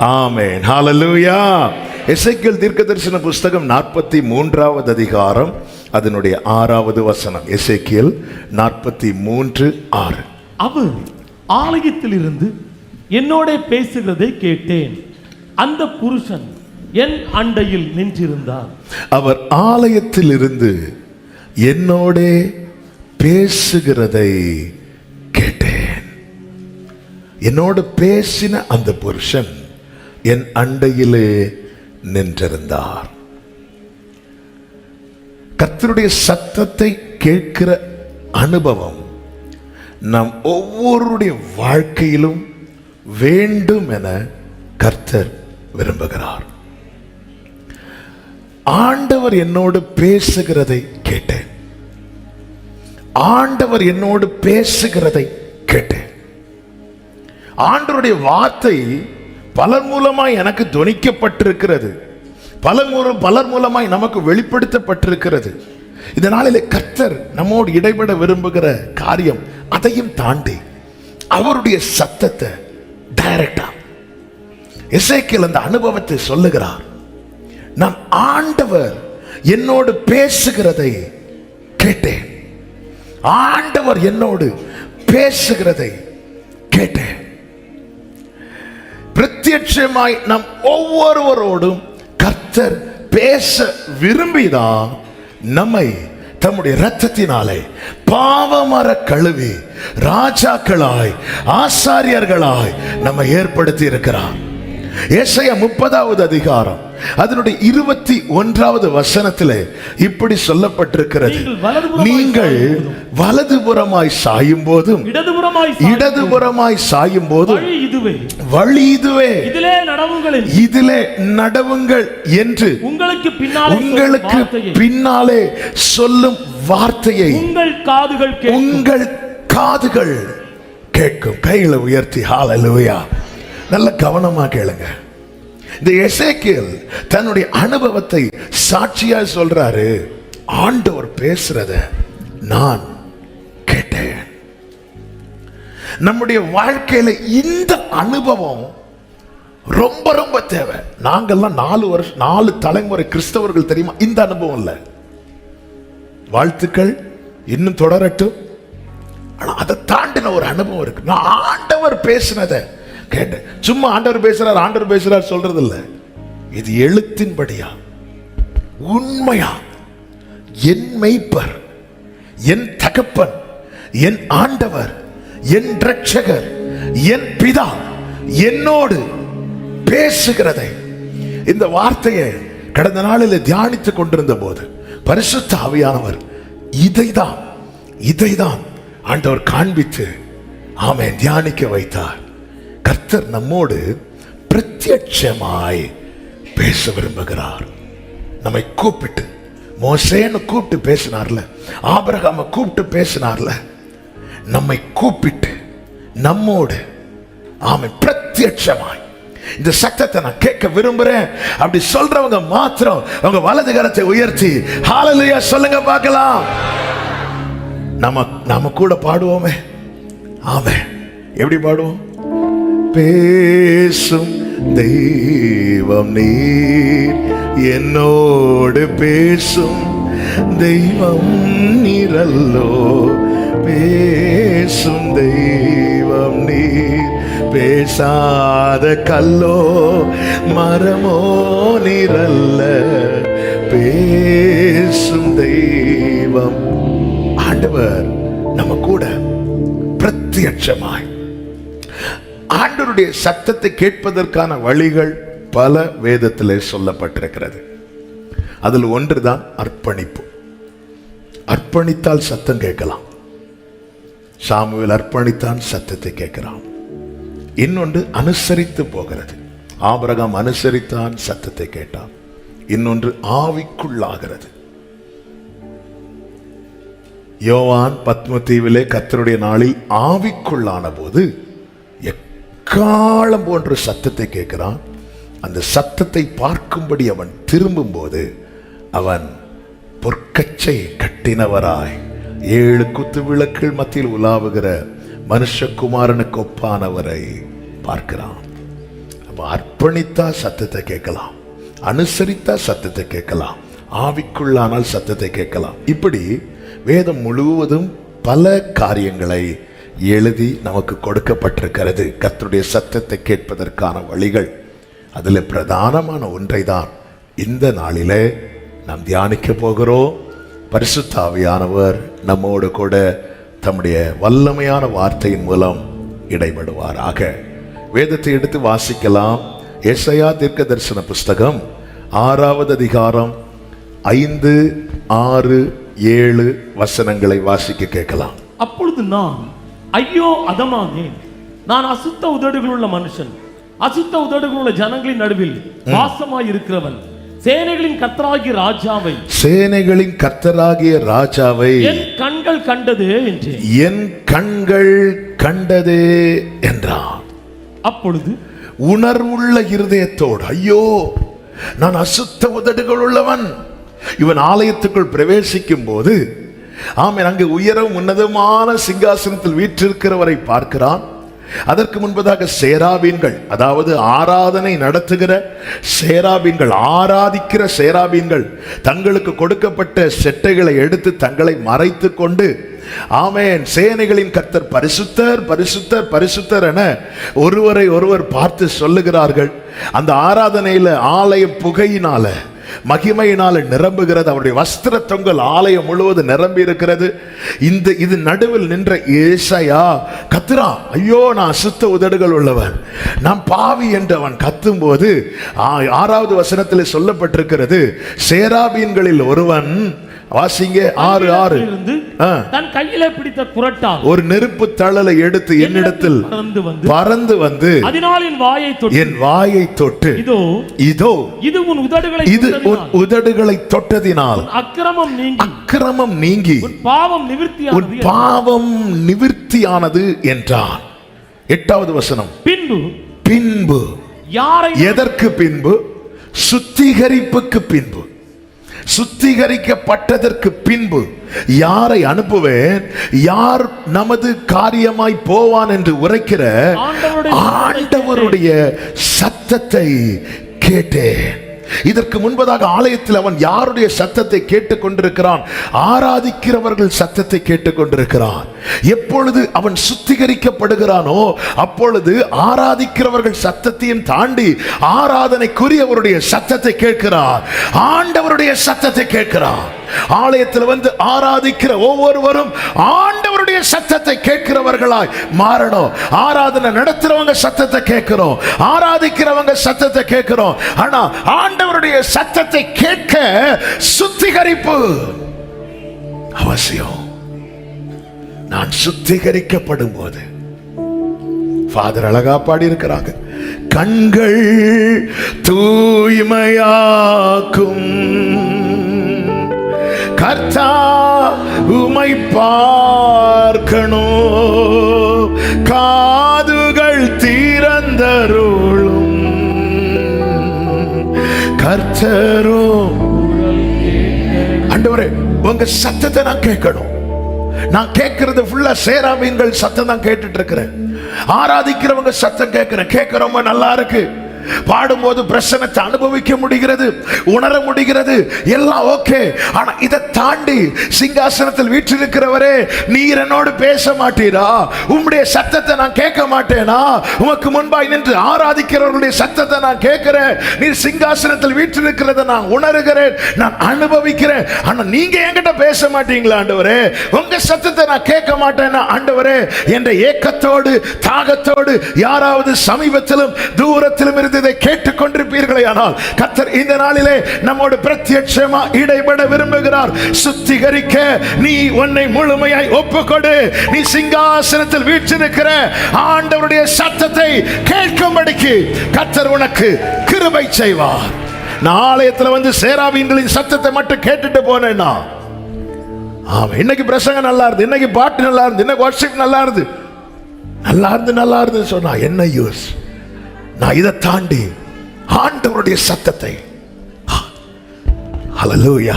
ஆமென். ஹல்லேலூயா. எசேக்கியேல் தீர்க்கதரிசன புஸ்தகம் 43வது அதிகாரம் அதனுடைய 6வது வசனம். எசேக்கியேல் 43:6. அவர் ஆலயத்தில் இருந்து என்னோட பேசுகிறதை கேட்டேன். அந்த புருஷன் என் அண்டையில் நின்றிருந்தார். அவர் ஆலயத்தில் இருந்து என்னோட பேசுகிறதை கேட்டேன். என்னோடு பேசின அந்த புருஷன் என் அண்டையிலே நின்றிருந்தார். கர்த்தருடைய சத்தத்தை கேட்கிற அனுபவம் நம் ஒவ்வொருடைய வாழ்க்கையிலும் வேண்டும் என கர்த்தர் விரும்புகிறார். ஆண்டவர் என்னோடு பேசுகிறதை கேட்டேன். ஆண்டவர் என்னோடு பேசுகிறதை கேட்டேன். ஆண்டவருடைய வார்த்தை பலர் மூலமாய் எனக்கு துணிக்கப்பட்டிருக்கிறது. பலர் மூலமாய் நமக்கு வெளிப்படுத்தப்பட்டிருக்கிறது. இந்த நாளிலே கர்த்தர் நம்மோடு இடைபெட விரும்புகிற காரியம் அதையும் தாண்டி அவருடைய சத்தத்தை டைரக்டா எசேக்கியேல் அந்த அனுபவத்தை சொல்லுகிறார். நான் ஆண்டவர் என்னோடு பேசுகிறதை கேட்டேன். ஆண்டவர் என்னோடு பேசுகிறதை கேட்டேன். பிரத்யட்சமாய் நம் ஒவ்வொருவரோடும் கர்த்தர் பேச விரும்பிதான் நம்மை தம்முடைய இரத்தத்தினாலே பாவமர கழுவி ராஜாக்களாய் ஆசாரியர்களாய் நம்மை ஏற்படுத்தி இருக்கிறார். ஏசாயா 30வது அதிகாரம் அதனுடைய 21வது வசனத்திலே இப்படி சொல்லப்பட்டிருக்கிறது. நீங்கள் வலதுபுறமாய் சாயும் போதும் இடதுபுறமாய் சாயும் போதும் வழி இதுவே, இதிலே நடவுங்கள் என்று உங்களுக்கு பின்னாலே சொல்லும் வார்த்தையை உங்கள் காதுகள் கேட்கும். கைகளை உயர்த்தி ஹல்லேலூயா. நல்ல கவனமா கேளுங்க. இந்த எசேக்கியேல் தன்னுடைய அனுபவத்தை சாட்சியா சொல்றாரு. ஆண்டவர் பேசுறத நான் கேட்டேன். நம்முடைய வாழ்க்கையில இந்த அனுபவம் ரொம்ப ரொம்ப தேவை. நாங்கெல்லாம் 4 தலைமுறை கிறிஸ்தவர்கள், தெரியுமா? இந்த அனுபவம் இல்ல. வாழ்த்துக்கள், இன்னும் தொடரட்டும். ஆனா அதை தாண்டின ஒரு அனுபவம் இருக்கு. நான் ஆண்டவர் பேசினதை கேட்டேன். சும்மா ஆண்டவர் பேசுறார் சொல்றது இல்ல. இது எழுத்தின்படியா, உண்மையா, என் மெய்ப்பர், என் தகப்பன், என் ஆண்டவர், என் இரட்சகர், என் பிதா என்னோடு பேசுகிறதை. இந்த வார்த்தையை கடந்த நாளில் தியானித்துக் கொண்டிருந்த போது பரிசுத்த ஆவியானவர் இதைதான் ஆண்டவர் காண்பித்து ஆமென் தியானிக்க வைத்தார். கர்த்தர் நம்மோடு பிரத்யட்சமாய் பேச விரும்புகிறார். நம்மை கூப்பிட்டு, மோசேன்னு கூப்பிட்டு பேசினார்ல, ஆபிரகாமை கூப்பிட்டு பேசினார்ல, நம்மை கூப்பிட்டு நம்மோடு ஆமென் பிரத்யட்சமாய் இந்த சத்தத்தை நான் கேட்க விரும்புறேன் அப்படி சொல்றவங்க மாத்திரம் உங்க வலது கரத்தை உயர்த்தி ஹல்லேலூயா சொல்லுங்க பார்க்கலாம். நாம கூட பாடுவோமே. ஆமென். எப்படி பாடுவோம்? பேசும் தெய்வம் நீர், என்னோடு பேசும் தெய்வம் நீரல்லோ. பேசும் தெய்வம் நீர், பேசாத கல்லோ மரமோ நீரல்ல. பேசும் தெய்வம் ஆண்டவர் நம்ம கூட பிரத்யட்சமாய். ஆண்டவருடைய சத்தத்தை கேட்பதற்கான வழிகள் பல வேதத்திலே சொல்லப்பட்டிருக்கிறது. அதில் ஒன்றுதான் அர்ப்பணிப்பு. அர்ப்பணித்தால் சத்தம் கேட்கலாம். சாமுவேல் அர்ப்பணித்தான், சத்தத்தை கேட்கிறான். இன்னொன்று அனுசரித்து போகிறது. ஆபிரகாம் அனுசரித்தான், சத்தத்தை கேட்டான். இன்னொன்று ஆவிக்குள்ளாகிறது. யோவான் பத்மதீவிலே கர்த்தருடைய நாளில் ஆவிக்குள்ளான போது எக்காளம் போன்ற சத்தத்தை கேட்கிறான். அந்த சத்தத்தை பார்க்கும்படி அவன் திரும்பும் போது அவன் பொற்கச்சை கட்டினவராய் 7 குத்து விளக்குகள் மத்தியில் உலாவுகிற மனுஷகுமாரனுக்கு ஒப்பானவரை பார்க்கிறான். அப்ப அர்ப்பணித்தா சத்தத்தை கேட்கலாம், அனுசரித்தா சத்தத்தை கேட்கலாம், ஆவிக்குள்ளானால் சத்தத்தை கேட்கலாம். இப்படி வேதம் முழுவதும் பல காரியங்களை எழுதி நமக்கு கொடுக்கப்பட்டிருக்கிறது. கர்த்தருடைய சத்தத்தை கேட்பதற்கான வழிகள். அதில் பிரதானமான ஒன்றை தான் இந்த நாளிலே நாம் தியானிக்க போகிறோம். பரிசுத்த ஆவியானவர் நம்மோடு கூட தம்முடைய வல்லமையான வார்த்தையின் மூலம் இடைபடுவாராக. வேதத்தை எடுத்து வாசிக்கலாம். எசையா தீர்க்க தரிசன புஸ்தகம் 6வது அதிகாரம் 5, 6, 7 வசனங்களை வாசிக்க கேட்கலாம். அப்பொழுது நான், ஐயோ அதமானேன், நான் அசுத்த உதடுகள் உள்ள மனுஷன், அசுத்த உதடுகள் உள்ள ஜனங்களின் நடுவில் வாசமாய் இருக்கிறவன், சேனைகளின் கர்த்தராகிய ராஜாவை, சேனைகளின் கர்த்தராகிய ராஜாவை என் கண்கள் கண்டதே என்றேன். என் கண்கள் கண்டதே என்றான். அப்பொழுது உணர்வுள்ள இருதயத்தோடு, ஐயோ நான் அசுத்த உதடுகள் உள்ளவன். இவன் ஆலயத்துக்குள் பிரவேசிக்கும் போது ஆமென், அங்கு உயரம் உன்னதமான சிங்காசனத்தில் வீற்றிருக்கிறவரை பார்க்கிறான். அதற்கு முன்பதாக சேராபீன்கள், அதாவது ஆராதனை நடத்துகிற சேராபீன்கள், ஆராதிக்கிற சேராபீன்கள் தங்களுக்கு கொடுக்கப்பட்ட செட்டைகளை எடுத்து தங்களை மறைத்து கொண்டு ஆமென், சேனைகளின் கர்த்தர் பரிசுத்தர் பரிசுத்தர் பரிசுத்தர் என ஒருவரை ஒருவர் பார்த்து சொல்லுகிறார்கள். அந்த ஆராதனையில ஆலயம் புகையினால மகிமையினால நிரம்புகிறது. அவருடைய வஸ்திர தொங்கல் ஆலயம் முழுவதும் நிரம்பி இருக்கிறது. இது நடுவில் நின்ற ஏசாயா கத்துறான், ஐயோ நான் அசுத்த உதடுகள் உள்ளவன், நான் பாவி என்றவன் கத்தும் போது 6வது வசனத்தில் சொல்லப்பட்டிருக்கிறது, சேராபீன்களில் ஒருவன், வாசிங்க 6:6, தன் கையிலே பிடித்த குறட்டால் ஒரு நெருப்பு தழலை எடுத்து என்னிடத்தில் பறந்து வந்து அதனால் என் வாயை தொட்டு இதோ இது உன் உதடுகளை தொட்டதினால் அக்கிரமம் நீங்கி உன் பாவம் நிவிர்த்தியானது என்றான். 8வது வசனம், பின்பு யாரை, எதற்கு பின்பு? சுத்திகரிப்புக்கு பின்பு, சுத்திகரிக்கப்பட்டதற்கு பின்பு யாரை அனுப்புவேன், யார் நமது காரியமாய் போவான் என்று உரைக்கிற ஆண்டவருடைய சத்தத்தை கேட்டேன். இதற்கு முன்பதாக ஆலயத்தில் அவன் யாருடைய சத்தத்தை கேட்டுக் கொண்டிருக்கிறான்? ஆராதிக்கிறவர்கள் சத்தத்தை கேட்டுக் கொண்டிருக்கிறான். எப்பொழுது அவன் சுத்திகரிக்கப்படுகிறானோ அப்பொழுது ஆராதிக்கிறவர்கள் சத்தத்தையும் தாண்டி ஆராதனைக்குரியவருடைய சத்தத்தை கேட்கிறார், ஆண்டவருடைய சத்தத்தை கேட்கிறார். ஆலயத்தில் வந்து ஆராதிக்கிற ஒவ்வொருவரும் ஆண்டவருடைய சத்தத்தை கேட்கிறவர்களாய் மாறணும். ஆராதனை நடத்துறவங்க சத்தத்தை கேட்கிறோம், ஆராதிக்கிறவங்க சத்தத்தை கேட்கிறோம். ஆனா ஆண்டவருடைய சத்தத்தை கேட்க சுத்திகரிப்பு அவசியம். நான் சுத்திகரிக்கப்படும் போது, ஃபாதர் அழகா பாடி இருக்கிறாங்க, கண்கள் தூய்மையாக்கும் கர்த்தா உமை பார்க்கணும், காதுகள் திறந்தருளும் கர்த்தரும். ஆண்டவரே உங்க சத்தத்தை நான் கேட்கணும். நான் கேட்கறது ஃபுல்லா சேராபீன்கள் சத்தம் தான் கேட்டுட்டு இருக்கிறேன். ஆராதிக்கிறவங்க சத்தம் கேட்கிறேன், கேட்க ரொம்ப நல்லா இருக்கு. பாடும்போது பிரசன்னத்தை அனுபவிக்க முடிகிறது, உணர முடிகிறது, எல்லாம் ஓகே. ஆனா இதை தாண்டி சிங்காசனத்தில் வீற்றிருக்கிறவரே, நீர் என்னோடு பேச மாட்டீரா? உம்முடைய சத்தத்தை நான் கேட்க மாட்டேனா? உமக்கு முன்பாய் நின்று ஆராதிக்கிறவர்களுடைய சத்தத்தை நான் கேட்கிறேன். நீர் சிங்காசனத்தில் வீற்றிருக்கிறத நான் உணர்கிறேன், நான் அனுபவிக்கிறேன். ஆனா நீங்க என்கிட்ட பேச மாட்டீங்களா ஆண்டவரே? உங்க சத்தத்தை நான் கேட்க மாட்டேனா ஆண்டவரே என்ற ஏக்கத்தோடு தாகத்தோடு யாராவது சமீபத்திலும் தூரத்திலும் இருந்து இதை கேட்டுக் கொண்டிருப்பீர்களே, ஆனால் கர்த்தர் இந்த நாளிலே நம்மோடு பிரத்யட்சமா இடைபட விரும்புகிறார். சுத்திகரிக்க நீ உன்னை முழுமையாய் ஒப்புக்கொடு. நீ சிங்காசனத்தில் வீற்றிருக்கிற ஆண்டவருடைய சத்தத்தை கேட்கும்படிக்கு கர்த்தர் உனக்கு கிருபை செய்வார். நான் ஆலயத்தில் வந்து சேராபீன்களின் சத்தத்தை மட்டும் கேட்டுட்டு போனேன்னா, ஆமா இன்னைக்கு பிரசங்கம் நல்லா இருந்து, இன்னைக்கு பாட்டு நல்லா இருந்து, இன்னைக்கு வர்ஷிப் நல்லா இருந்து, நல்லா இருந்து சொன்னா என்ன யூஸ்? நான் இதை தாண்டி ஆண்டவருடைய சத்தத்தை, ஹல்லேலூயா,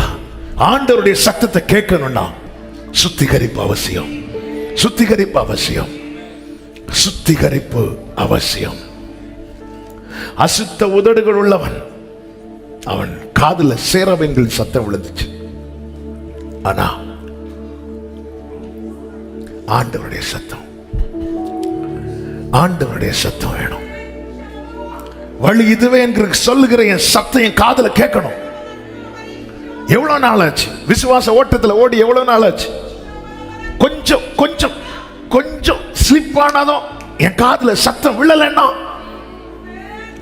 ஆண்டவருடைய சத்தத்தை கேட்கணும்னா சுத்திகரிப்பு அவசியம், சுத்திகரிப்பு அவசியம், சுத்திகரிப்பு அவசியம். அசுத்த உதடுகள் உள்ளவன். அவன் காதுல சேராபீன்கள் சத்தம் விழுந்துச்சு. ஆனா ஆண்டவருடைய சத்தம், ஆண்டவருடைய சத்தம் வேணும். வழி இதுவே என்று சொல்லுகிற என் சத்தம் என் காதுல கேட்கணும். எவ்வளவு நாள் ஆச்சு விசுவாச ஓட்டத்துல ஓடி? எவ்வளவு நாள் ஆச்சு? கொஞ்சம் கொஞ்சம் கொஞ்சம் ஸ்லிப் ஆனாலும் என் காதுல சத்தம் விழலன்னா,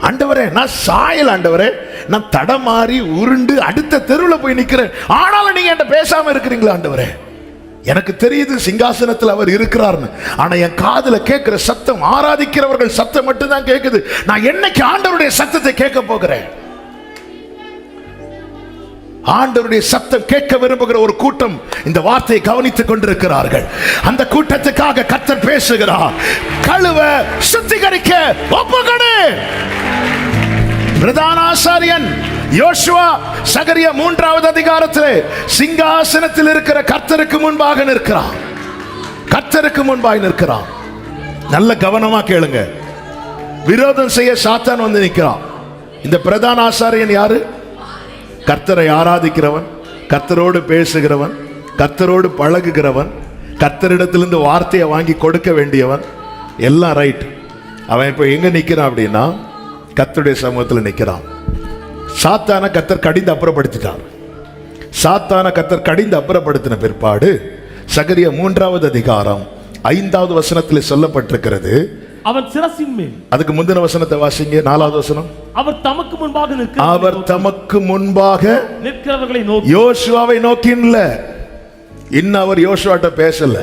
ஆண்டவரே நான் சாயல், ஆண்டவரே நான் தடமாறி உருண்டு அடுத்த தெருவில் போய் நிக்கிறேன், ஆனாலும் நீங்க என்கிட்ட பேசாம இருக்கிறீங்களா? ஆண்டவரே எனக்கு தெரியுது சிங்காசனத்தில் அவர் இருக்கிறார்னு, ஆனா என் காதுல கேட்கிற சத்தம் ஆராதிக்கிறவர்கள் சத்தம் மட்டும்தான் கேட்குது. நான் என்னைக்கு ஆண்டவருடைய சத்தத்தை கேட்க போகிறேன்? ஆண்டவருடைய சத்தம் கேட்க விரும்புகிற ஒரு கூட்டம் இந்த வார்த்தையை கவனித்துக் கொண்டிருக்கிறார்கள். அந்த கூட்டத்துக்காக கர்த்தர் பேசுகிறார். கழுவ சுத்திகரிக்க ஒப்புக்கொடு. பிரதான ஆசாரியன் யோசுவா சகரியா 3வது அதிகாரத்திலே சிங்காசனத்தில் இருக்கிற கர்த்தருக்கு முன்பாக நிற்கிறான். கர்த்தருக்கு முன்பாக நிற்கிறான். நல்ல கவனமா கேளுங்க. விரோதம் செய்ய சாத்தான் வந்து நிற்கிறான். இந்த பிரதான ஆசாரியன் யாரு? கர்த்தரை ஆராதிக்கிறவன், கர்த்தரோடு பேசுகிறவன், கர்த்தரோடு பழகுகிறவன், கர்த்தரிடத்திலிருந்து வார்த்தையை வாங்கி கொடுக்க வேண்டியவன், எல்லாம் ரைட். அவன் இப்ப எங்க நிக்கிறான் அப்படின்னா கர்த்தருடைய சமூகத்தில் நிக்கிறான். சாத்தான கர்த்தர் கடிந்து அப்புறப்படுத்திட்டார். சாத்தான கர்த்தர் கடிந்து அப்புறப்படுத்தின பிற்பாடு சகரியா 3வது அதிகாரம் 5வது வசனத்தில் சொல்லப்பட்டிருக்கிறது, அவன் சிரசின் மேல். அதுக்கு முந்தின வசனத்தை வாசிங்க, 4வது வசனம். அவர் தமக்கு முன்பாக நிற்கிறார். அவர் தமக்கு முன்பாக நிற்கிறவர்களை நோக்கி, யோசுவாவை நோக்கி இல்ல, இன்னும் அவர் யோசுவாட்ட பேசல.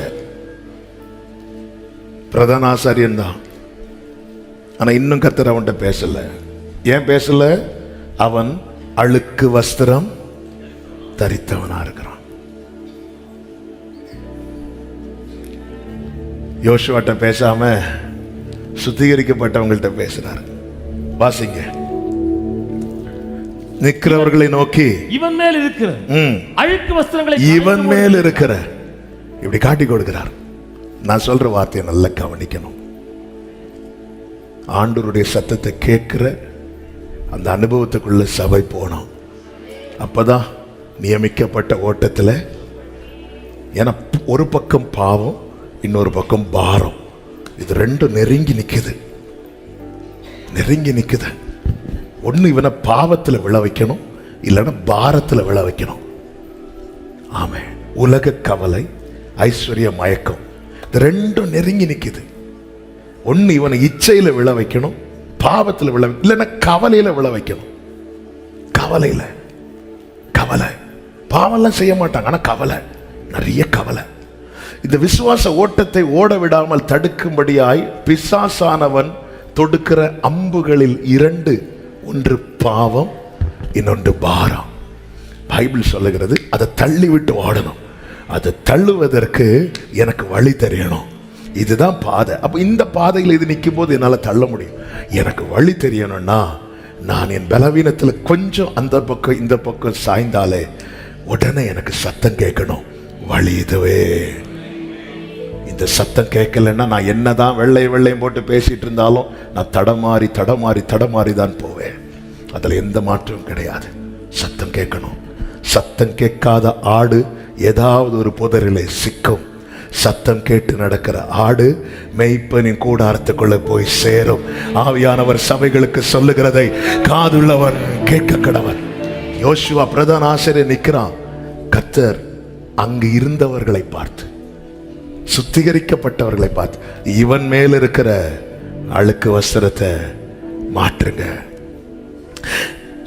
பிரதான ஆசாரியன் தான், ஆனா இன்னும் கர்த்தர் அவன்கிட்ட பேசல. ஏன் பேசல? அவன் அழுக்கு வஸ்திரம் தரித்தவனா இருக்கிறான். யோசுவாட்ட பேசாம சுத்திகரிக்கப்பட்டவங்கள்ட்ட பேசுறாரு. வாசிங்க. நிற்கிறவர்களை நோக்கி இவன் மேல் இருக்கிற அழுக்கு வஸ்திரங்களை, இவன் மேல் இருக்கிற, இப்படி காட்டி கொடுக்கிறார். நான் சொல்ற வார்த்தையை நல்லா கவனிக்கணும். ஆண்டவருடைய சத்தத்தை கேட்கிற அந்த அனுபவத்துக்குள்ள சபை போனோம். அப்பதான் நியமிக்கப்பட்ட ஓட்டத்தில், ஏன்னா ஒரு பக்கம் பாவம், இன்னொரு பக்கம் பாரம், இது ரெண்டும் நெருங்கி நிக்குது. நெருங்கி நிக்குது. ஒண்ணு இவனை பாவத்தில் விழ வைக்கணும், இல்லைன்னா பாரத்தில் விழ வைக்கணும். ஆமே, உலக கவலை, ஐஸ்வர்ய மயக்கம், இது ரெண்டும் நெருங்கி நிக்குது. ஒண்ணு இவனை இச்சையில விழ வைக்கணும், பாவத்தில் விழ, இல்லைன்னா கவலையில விழ வைக்கணும். கவலையில, கவலை, பாவம்லாம் செய்ய மாட்டாங்க, ஆனா கவலை, நிறைய கவலை. இந்த விசுவாச ஓட்டத்தை ஓட விடாமல் தடுக்கும்படியாய் பிசாசானவன் தொடுக்கிற அம்புகளில் 2, ஒன்று பாவம், இன்னொன்று பாரம். பைபிள் சொல்லுகிறது அதை தள்ளி விட்டு ஓடணும். அதை தள்ளுவதற்கு எனக்கு வழி தெரியணும். இதுதான் பாதை. அப்ப இந்த பாதையில் இது நிற்கும் போது என்னால் தள்ள முடியும். எனக்கு வழி தெரியணும்னா நான் என் பலவீனத்தில் கொஞ்சம் அந்த பக்கம் இந்த பக்கம் சாய்ந்தாலே உடனே எனக்கு சத்தம் கேட்கணும். வழி இதுவே. இந்த சத்தம் கேட்கலன்னா நான் என்னதான் வெள்ளையும் போட்டு பேசிட்டு இருந்தாலும் நான் தடமாறி தடமாறி தடமாறி தான் போவேன். அதுல எந்த மாற்றமும் கிடையாது. சத்தம் கேட்கணும். சத்தம் கேட்காத ஆடு ஏதாவது ஒரு புதரிலே சிக்கும். சத்தம் கேட்டு நடக்கிற ஆடு மேய்ப்பனின் கூடாரத்துக்குள்ள போய் சேரும். ஆவியானவர் சபைகளுக்கு சொல்லுகிறதை காதுள்ளவன் கேட்க கடவன். யோசுவா பிரதான ஆசிரியர் நிற்கிறான். கர்த்தர் அங்கு இருந்தவர்களை பார்த்து, சுத்திகரிக்கப்பட்டவர்களை பார்த்து, இவன் மேல் இருக்கிற அழுக்கு வஸ்திரத்தை மாற்றுங்க.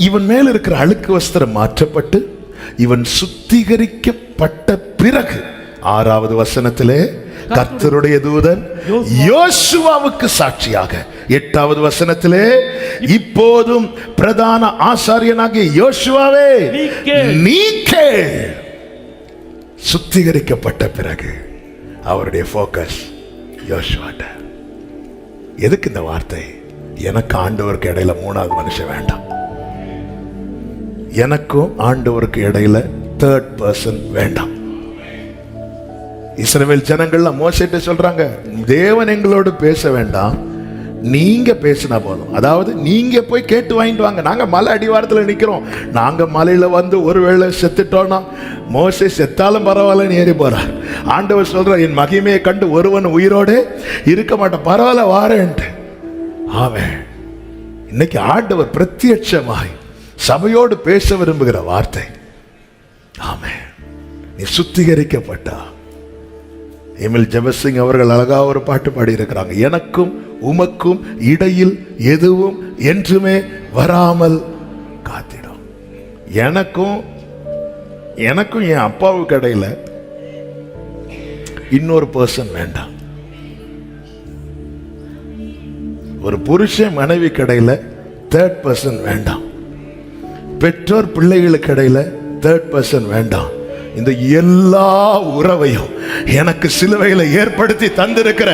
இவன் மேல் இருக்கிற அழுக்கு வஸ்திரம் மாற்றப்பட்டு இவன் சுத்திகரிக்கப்பட்ட பிறகு 6வது வசனத்திலே கர்த்தருடைய தூதன் யோசுவாவுக்கு சாட்சியாக, 8வது வசனத்திலே இப்போதும் பிரதான ஆசாரியனாகிய யோசுவாவே நீ கேள். சுத்திகரிக்கப்பட்ட பிறகு அவருடைய போக்கஸ் யோசுவாட்ட. எதுக்கு இந்த வார்த்தை? எனக்கு ஆண்டவருக்கு இடையில 3வது மனுஷன் வேண்டாம். எனக்கும் ஆண்டவருக்கு இடையில 3rd person வேண்டாம். இஸ்ரவேல் ஜனங்கள்லாம் மோசேட்ட சொல்றாங்க, தேவன் எங்களோடு பேச வேண்டாம், நீங்க பேசினா போதும். அதாவது நீங்க போய் கேட்டு வாங்கிட்டு வாங்க. நாங்க மலை அடிவாரத்தில் நிக்கிறோம். நாங்க மலையில வந்து ஒருவேளை செத்துட்டோம்னா மோசே செத்தாலும் பரவாயில்லன்னு ஏறி போறார். ஆண்டவர் சொல்றார், என் மகிமையை கண்டு ஒருவன் உயிரோடு இருக்க மாட்டான், பரவாயில்ல வாரேன்ட்டு. ஆமென். இன்னைக்கு ஆண்டவர் பிரத்யட்சமாய் சபையோடு பேச விரும்புகிற வார்த்தை, ஆமென், நீ சுத்திகரிக்கப்பட்டா. எமில் ஜெபசிங் அவர்கள் அழகா ஒரு பாட்டு பாடி இருக்கிறாங்க, எனக்கும் உமக்கும் இடையில் எதுவும் என்றுமே வராமல் காத்திடும். எனக்கும் என் அப்பாவுக்கு இடையில இன்னொரு பர்சன் வேண்டாம். ஒரு புருஷன் மனைவி கடையில தேர்ட் பர்சன் வேண்டாம். பெற்றோர் பிள்ளைகளுக்கு இடையில தேர்ட் பர்சன் வேண்டாம். இந்த எல்லா உறவையும் எனக்கு சிலுவையில ஏற்படுத்தி தந்திருக்கிற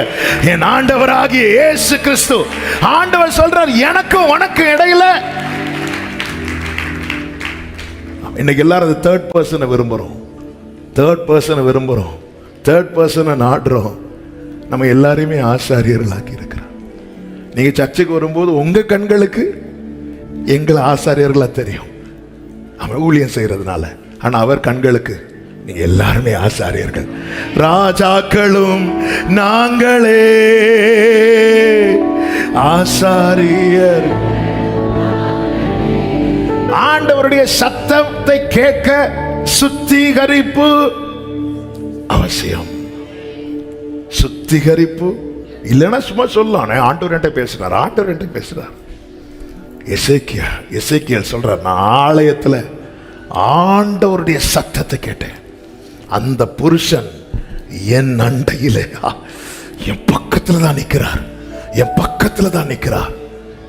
என் ஆண்டவராகிய இயேசு கிறிஸ்து ஆண்டவர் சொல்றார், எனக்கும் உனக்கு இடையில. இன்னைக்கு எல்லாரும் தேர்ட் பர்சனை விரும்புறோம், தேர்ட் பர்சனை விரும்புறோம், தேர்ட் பர்சனை நாடுறோம். நம்ம எல்லாரையுமே ஆசாரியர்களாக்கி இருக்கிறோம். நீங்க சர்ச்சைக்கு வரும்போது உங்க கண்களுக்கு எங்களை ஆசாரியர்களா தெரியும், அவன் ஊழியம் செய்யறதுனால. ஆனா அவர் கண்களுக்கு நீங்க எல்லாருமே ஆசாரியர்கள். ராஜாக்களும் நாங்களே ஆசாரியர். ஆண்டவருடைய சத்தத்தை கேட்க சுத்திகரிப்பு அவசியம். சுத்திகரிப்பு இல்லைன்னா சும்மா சொல்லலாம், ஆண்டவர் என்கிட்ட பேசுறார், ஆண்டவர் என்கிட்ட பேசுறார். எசேக்கியேல் சொல்றார், நான் ஆலயத்துல ஆண்டவருடைய சத்தத்தை கேட்டேன். அந்த புருஷன் என் அண்டையிலே என் பக்கத்துல தான் நிற்கிறார், என் பக்கத்துல தான் நிற்கிறார்.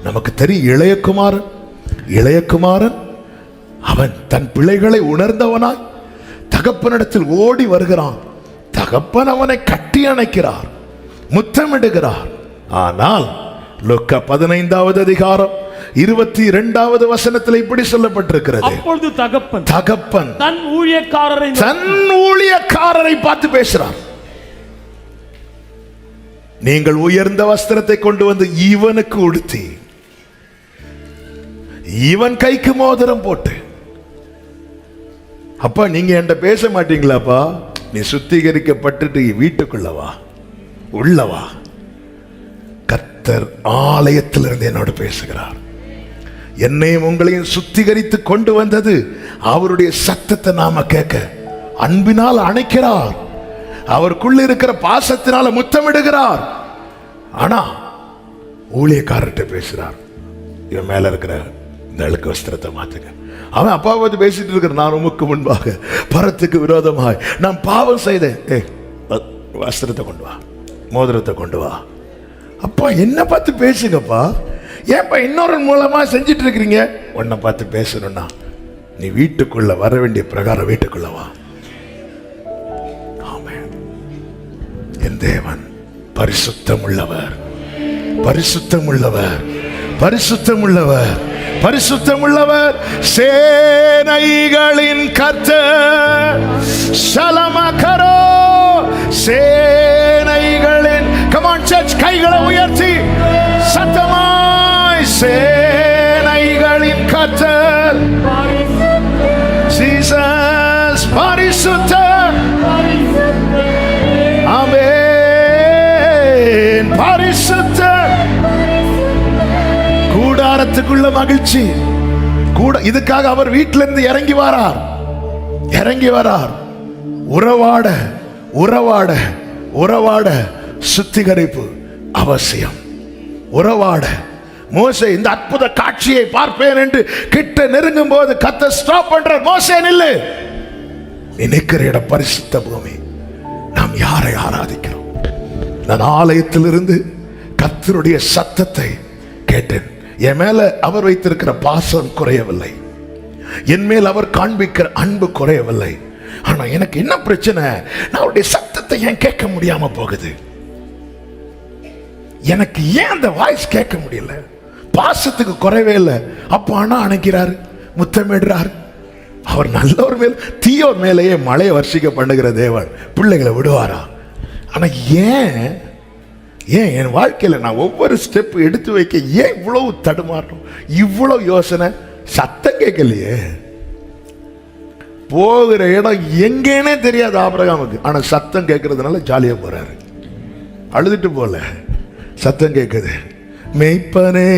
நமக்கு தெரியும், இளையகுமாரன் அவன் தன் பிள்ளைகளை உணர்ந்தவனாய் தகப்பனிடத்தில் ஓடி வருகிறான். தகப்பன் அவனை கட்டி அணைக்கிறார், முத்தமிடுகிறார். ஆனால் லூக்கா 15வது அதிகாரம் 22வது வசனத்தில் இப்படி சொல்லப்பட்டிருக்கிறது, அப்பொழுது தகப்பன் தன் ஊழியக்காரரை பார்த்து பேசுறார், நீங்கள் உயர்ந்த வஸ்திரத்தை கொண்டு வந்து இவனுக்கு உடுத்தி இவன் கைக்கு மோதிரம் போட்டு, அப்பா நீங்க என்கிட்ட பேச மாட்டீங்களாப்பா, நீ சுத்திகரிக்கப்பட்டுட்டு வீட்டுக்குள்ளவா உள்ளவா. கர்த்தர் ஆலயத்திலிருந்து என்னோடு பேசுகிறார். என்னையும் உங்களையும் சுத்திகரித்து கொண்டு வந்தது அவருடைய சத்தத்தை நாம கேட்க. அன்பினால் அணைக்கிறார், அவருக்குள்ள இருக்கிற பாசத்தினால முத்தமிடுகிறார். ஆனா ஊழியக்காரர்கிட்ட பேசுறார், இவன் மேல இருக்கிற இந்த அழுக்கு வஸ்திரத்தை மாத்துங்க. அவன் அப்பாவை பத்தி பேசிட்டு இருக்கிற, நான் உமக்கு முன்பாக பரத்துக்கு விரோதமாய் நான் பாவம் செய்தேன். வஸ்திரத்தை கொண்டு வா, மோதிரத்தை கொண்டு வா. அப்பா என்ன பார்த்து பேசுங்கப்பா, ஏன்பா இன்னொரு மூலமா செஞ்சிட்டு இருக்கிறீங்க? உன்னை பார்த்து பேசணும்னா நீ வீட்டுக்குள்ள வர வேண்டிய பிரகாரம் வீட்டுக்குள்ள வா. ஆமென். என் தேவன் பரிசுத்தம் உள்ளவர், பரிசுத்தம் உள்ளவர், பரிசுத்தம் உள்ளவர், பரிசுத்தம் உள்ளவர். சேனைகளின் கர்த்தர் ஷலமகரோ, சேனைகளின், come on church, கைகளை உயர்த்தி சத்தமாய், சேனைகளின் கர்த்தர் ஜீசஸ் பரிசுத்தர். ஆமென். பரிசுத்தர். கூடாரத்துக்குள்ள மகிழ்ச்சி கூட. இதுக்காக அவர் வீட்டில இருந்து இறங்கி வரார். உறவாட உறவாட உறவாட சுத்திகரிப்பு அவசியம். உறவாட மோசே இந்த அற்புத காட்சியை பார்ப்பேன் என்று கிட்ட நெருங்கும் போது கர்த்தர் ஸ்டாப் பண்றார். மோசே நில்லு, நீ நிற்கிற இடம் பரிசுத்த பூமி. நாம் யாரை ஆராதிக்கிறோம்? நான் ஆலயத்திலிருந்து கர்த்தருடைய சத்தத்தை கேட்டேன். என் மேல அவர் வைத்திருக்கிற பாசம் குறையவில்லை, என் மேல் அவர் காண்பிக்கிற அன்பு குறையவில்லை. ஆனா எனக்கு என்ன பிரச்சனை? நான் அவருடைய சத்தத்தை ஏன் கேட்க முடியாம போகுது? எனக்கு ஏன் அந்த வாய்ஸ் கேட்க முடியல? பாசத்துக்கு குறைவே இல்லை. அப்ப ஆனா அணைக்கிறாரு, முத்தமிடுறாரு. அவர் நல்லவர் மேல் தீயோர் மேலேயே மழையை வர்ஷிக்க பண்ணுகிற தேவன் பிள்ளைகளை விடுவாரா? ஆனா ஏன் ஏன் என் வாழ்க்கையில நான் ஒவ்வொரு ஸ்டெப் எடுத்து வைக்க ஏன் இவ்வளவு தடுமாற்றம், இவ்வளவு யோசனை? சத்தம் கேட்கலையே. போகிற இடம் எங்கேனே தெரியாது ஆபிரகாமுக்கு, ஆனா சத்தம் கேட்கறதுனால ஜாலியா போறாரு. அழுதுட்டு போல, சத்தம் கேட்குது. மெய்ப்பனே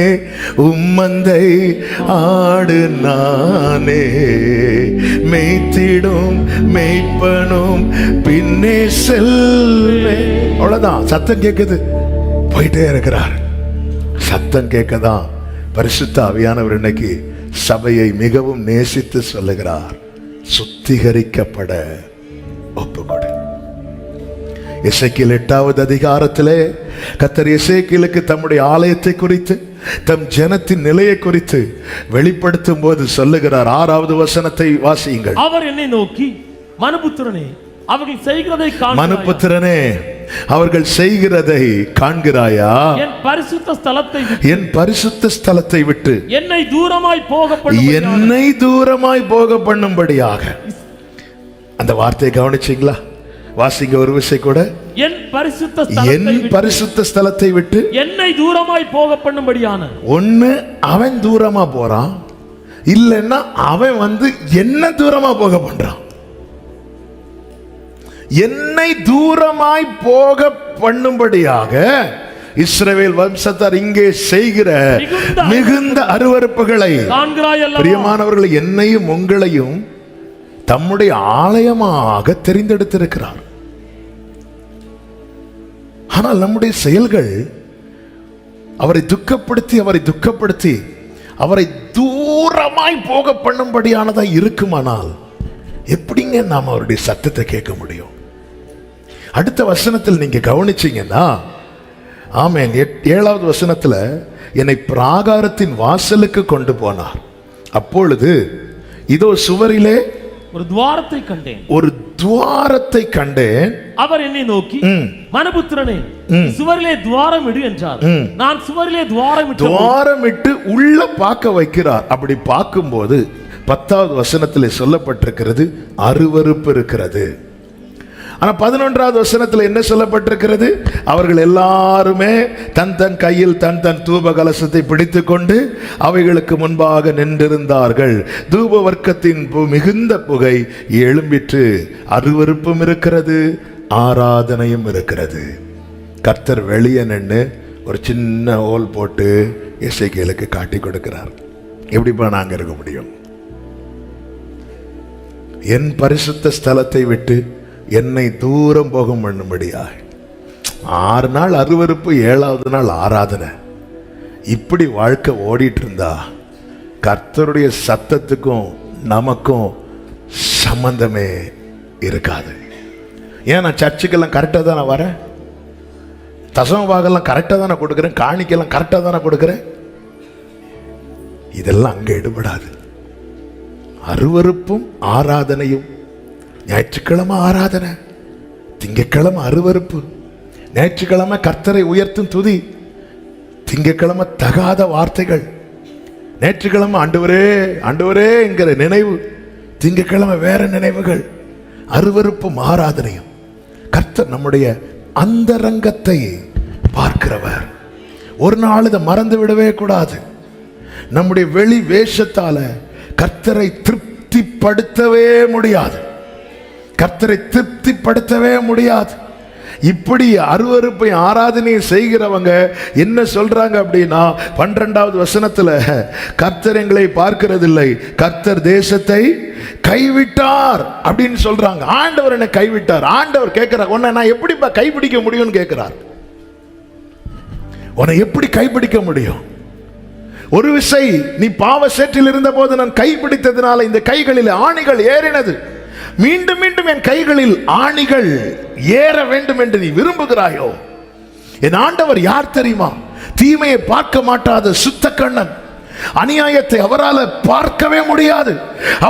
உம்மந்தை ஆடு நானே, மெய்த்திடும் மெய்ப்பனும் பின்னே செல்வே. அவ்வளவுதான், சத்தம் கேட்குது, போயிட்டே இருக்கிறார். சத்தம் கேட்கதான் பரிசுத்த ஆவியானவர் இன்னைக்கு சபையை மிகவும் நேசித்து சொல்லுகிறார், சுத்திகரிக்கப்பட ஒப்புக்கொடு. எசேக்கியேல் 8வது அதிகாரத்திலே கர்த்தர் எசேக்கியேலுக்கு தம்முடைய ஆலயத்தை குறித்து, தம் ஜனத்தின் நிலையை குறித்து வெளிப்படுத்தும் போது சொல்லுகிறார். 6வது வசனத்தை வாசியுங்கள். அவர் என்னை நோக்கி, மனுபுத்திரனே அவர்கள் செய்கிறதை மனுபுத்திரனே அவர்கள் செய்கிறதை காண்கிறாயா? என் பரிசுத்த ஸ்தலத்தை விட்டு என்னை தூரமாய் போக பண்ணும்படியாக. அந்த வார்த்தையை கவனிச்சீங்களா? வாசிங்க ஒரு விஷயம் கூட. என் பரிசுத்த ஸ்தலத்தை விட்டு என்னை தூரமாய் போக பண்ணும்படியான. ஒண்ணு அவன் தூரமா போறான், இல்லைன்னா அவன் வந்து என்ன தூரமா போக பண்றான். என்னை தூரமாய் போக பண்ணும்படியாக இஸ்ரவேல் வம்சத்தார் இங்கே செய்கிற மிகுந்த அருவருப்புகளை பிரியமானவர்களை, என்னையும் உங்களையும் தம்முடைய ஆலயமாக தெரிந்தெடுத்திருக்கிறார். ஆனால் நம்முடைய செயல்கள் அவரை துக்கப்படுத்தி அவரை தூரமாய் போக பண்ணும்படியானதா இருக்குமானால் எப்படிங்க நாம் அவருடைய சத்தத்தை கேட்க முடியும்? அடுத்த வசனத்தில் நீங்க கவனிச்சீங்கன்னா, ஆமென், 7வது வசனத்துல என்னை பிராகாரத்தின் வாசலுக்கு கொண்டு போனார். அப்பொழுது இதோ சுவரிலே ஒரு துவாரத்தை கண்டேன். அவர் என்னை நோக்கி, மனுபுத்திரனே சுவரிலே துவாரம் இடு என்றார். நான் சுவரிலே துவாரமிட்டு உள்ள பார்க்க வைக்கிறார். அப்படி பார்க்கும்போது 10வது வசனத்திலே சொல்லப்பட்டிருக்கிறது, அருவருப்பு இருக்கிறது. ஆனா 11வது வசனத்தில் என்ன சொல்லப்பட்டிருக்கிறது? அவர்கள் எல்லாருமே தன் தன் கையில் தன் தன் தூப கலசத்தை பிடித்துக் கொண்டு அவைகளுக்கு முன்பாக நின்றிருந்தார்கள். தூப வர்க்கத்தின் மிகுந்த புகை எழும்பிற்று. அருவருப்பும் இருக்கிறது, ஆராதனையும் இருக்கிறது. கர்த்தர் வெளியே நின்று ஒரு சின்ன ஓல் போட்டு எசேக்கியேலுக்கு காட்டி கொடுக்கிறார். எப்படிப்பா நாங்க இருக்க முடியும்? என் பரிசுத்த ஸ்தலத்தை விட்டு என்னை தூரம் போகும் பண்ணும்படியாக. 6 நாள் அருவருப்பு, 7வது நாள் ஆராதனை. இப்படி வாழ்க்கை ஓடிட்டு இருந்தா கர்த்தருடைய சத்தத்துக்கும் நமக்கும் சம்பந்தமே இருக்காது. ஏன் நான் சர்ச்சுக்கெல்லாம் கரெக்டாக தானே வரேன், தசம பாகெல்லாம் கரெக்டாக தானே கொடுக்குறேன், காணிக்கெல்லாம் கரெக்டாக தானே கொடுக்குறேன். இதெல்லாம் அங்கே எடுபடாது. அருவருப்பும் ஆராதனையும், ஞாயிற்றுக்கிழமை ஆராதனை, திங்கட்கிழமை அருவருப்பு, ஞாயிற்றுக்கிழமை கர்த்தரை உயர்த்தும் துதி, திங்கட்கிழமை தகாத வார்த்தைகள், ஞாயிற்றுக்கிழமை ஆண்டவரே ஆண்டவரே என்கிற நினைவு, திங்கட்கிழமை வேற நினைவுகள். அருவருப்பும் ஆராதனையும். கர்த்தர் நம்முடைய அந்தரங்கத்தை பார்க்கிறவர். ஒரு நாள் இதை மறந்து விடவே கூடாது. நம்முடைய வெளி வேஷத்தால கர்த்தரை திருப்திப்படுத்தவே முடியாது. கர்த்தரை திருப்திப்படுத்தவே முடியாது. இப்படி அருவருப்பை ஆராதனை செய்கிறவங்க என்ன சொல்றாங்க அப்படின்னா, 12வது வசனத்துல கர்த்தர் எங்களை பார்க்கிறதில்லை, கர்த்தர் தேசத்தை கைவிட்டார் அப்படின்னு சொல்றாங்க. ஆண்டவர் என்ன கைவிட்டார்? ஆண்டவர் கேட்கிறார், உன்னை நான் எப்படிப்பா கைப்பிடிக்க முடியும்னு கேட்கிறார். உன்னை எப்படி கைப்பிடிக்க முடியும்? ஒரு விசை நீ பாவ சேற்றில் இருந்த போது நான் கைப்பிடித்ததுனால இந்த கைகளில் ஆணிகள் ஏறினது. மீண்டும் மீண்டும் என் கைகளில் ஆணிகள் ஏற வேண்டும் என்று நீ விரும்புகிறாயோ? என் ஆண்டவர் யார் தெரியுமா? தீமையை பார்க்க மாட்டாத சுத்த கண்ணன். அநியாயத்தை அவரால் பார்க்கவே முடியாது.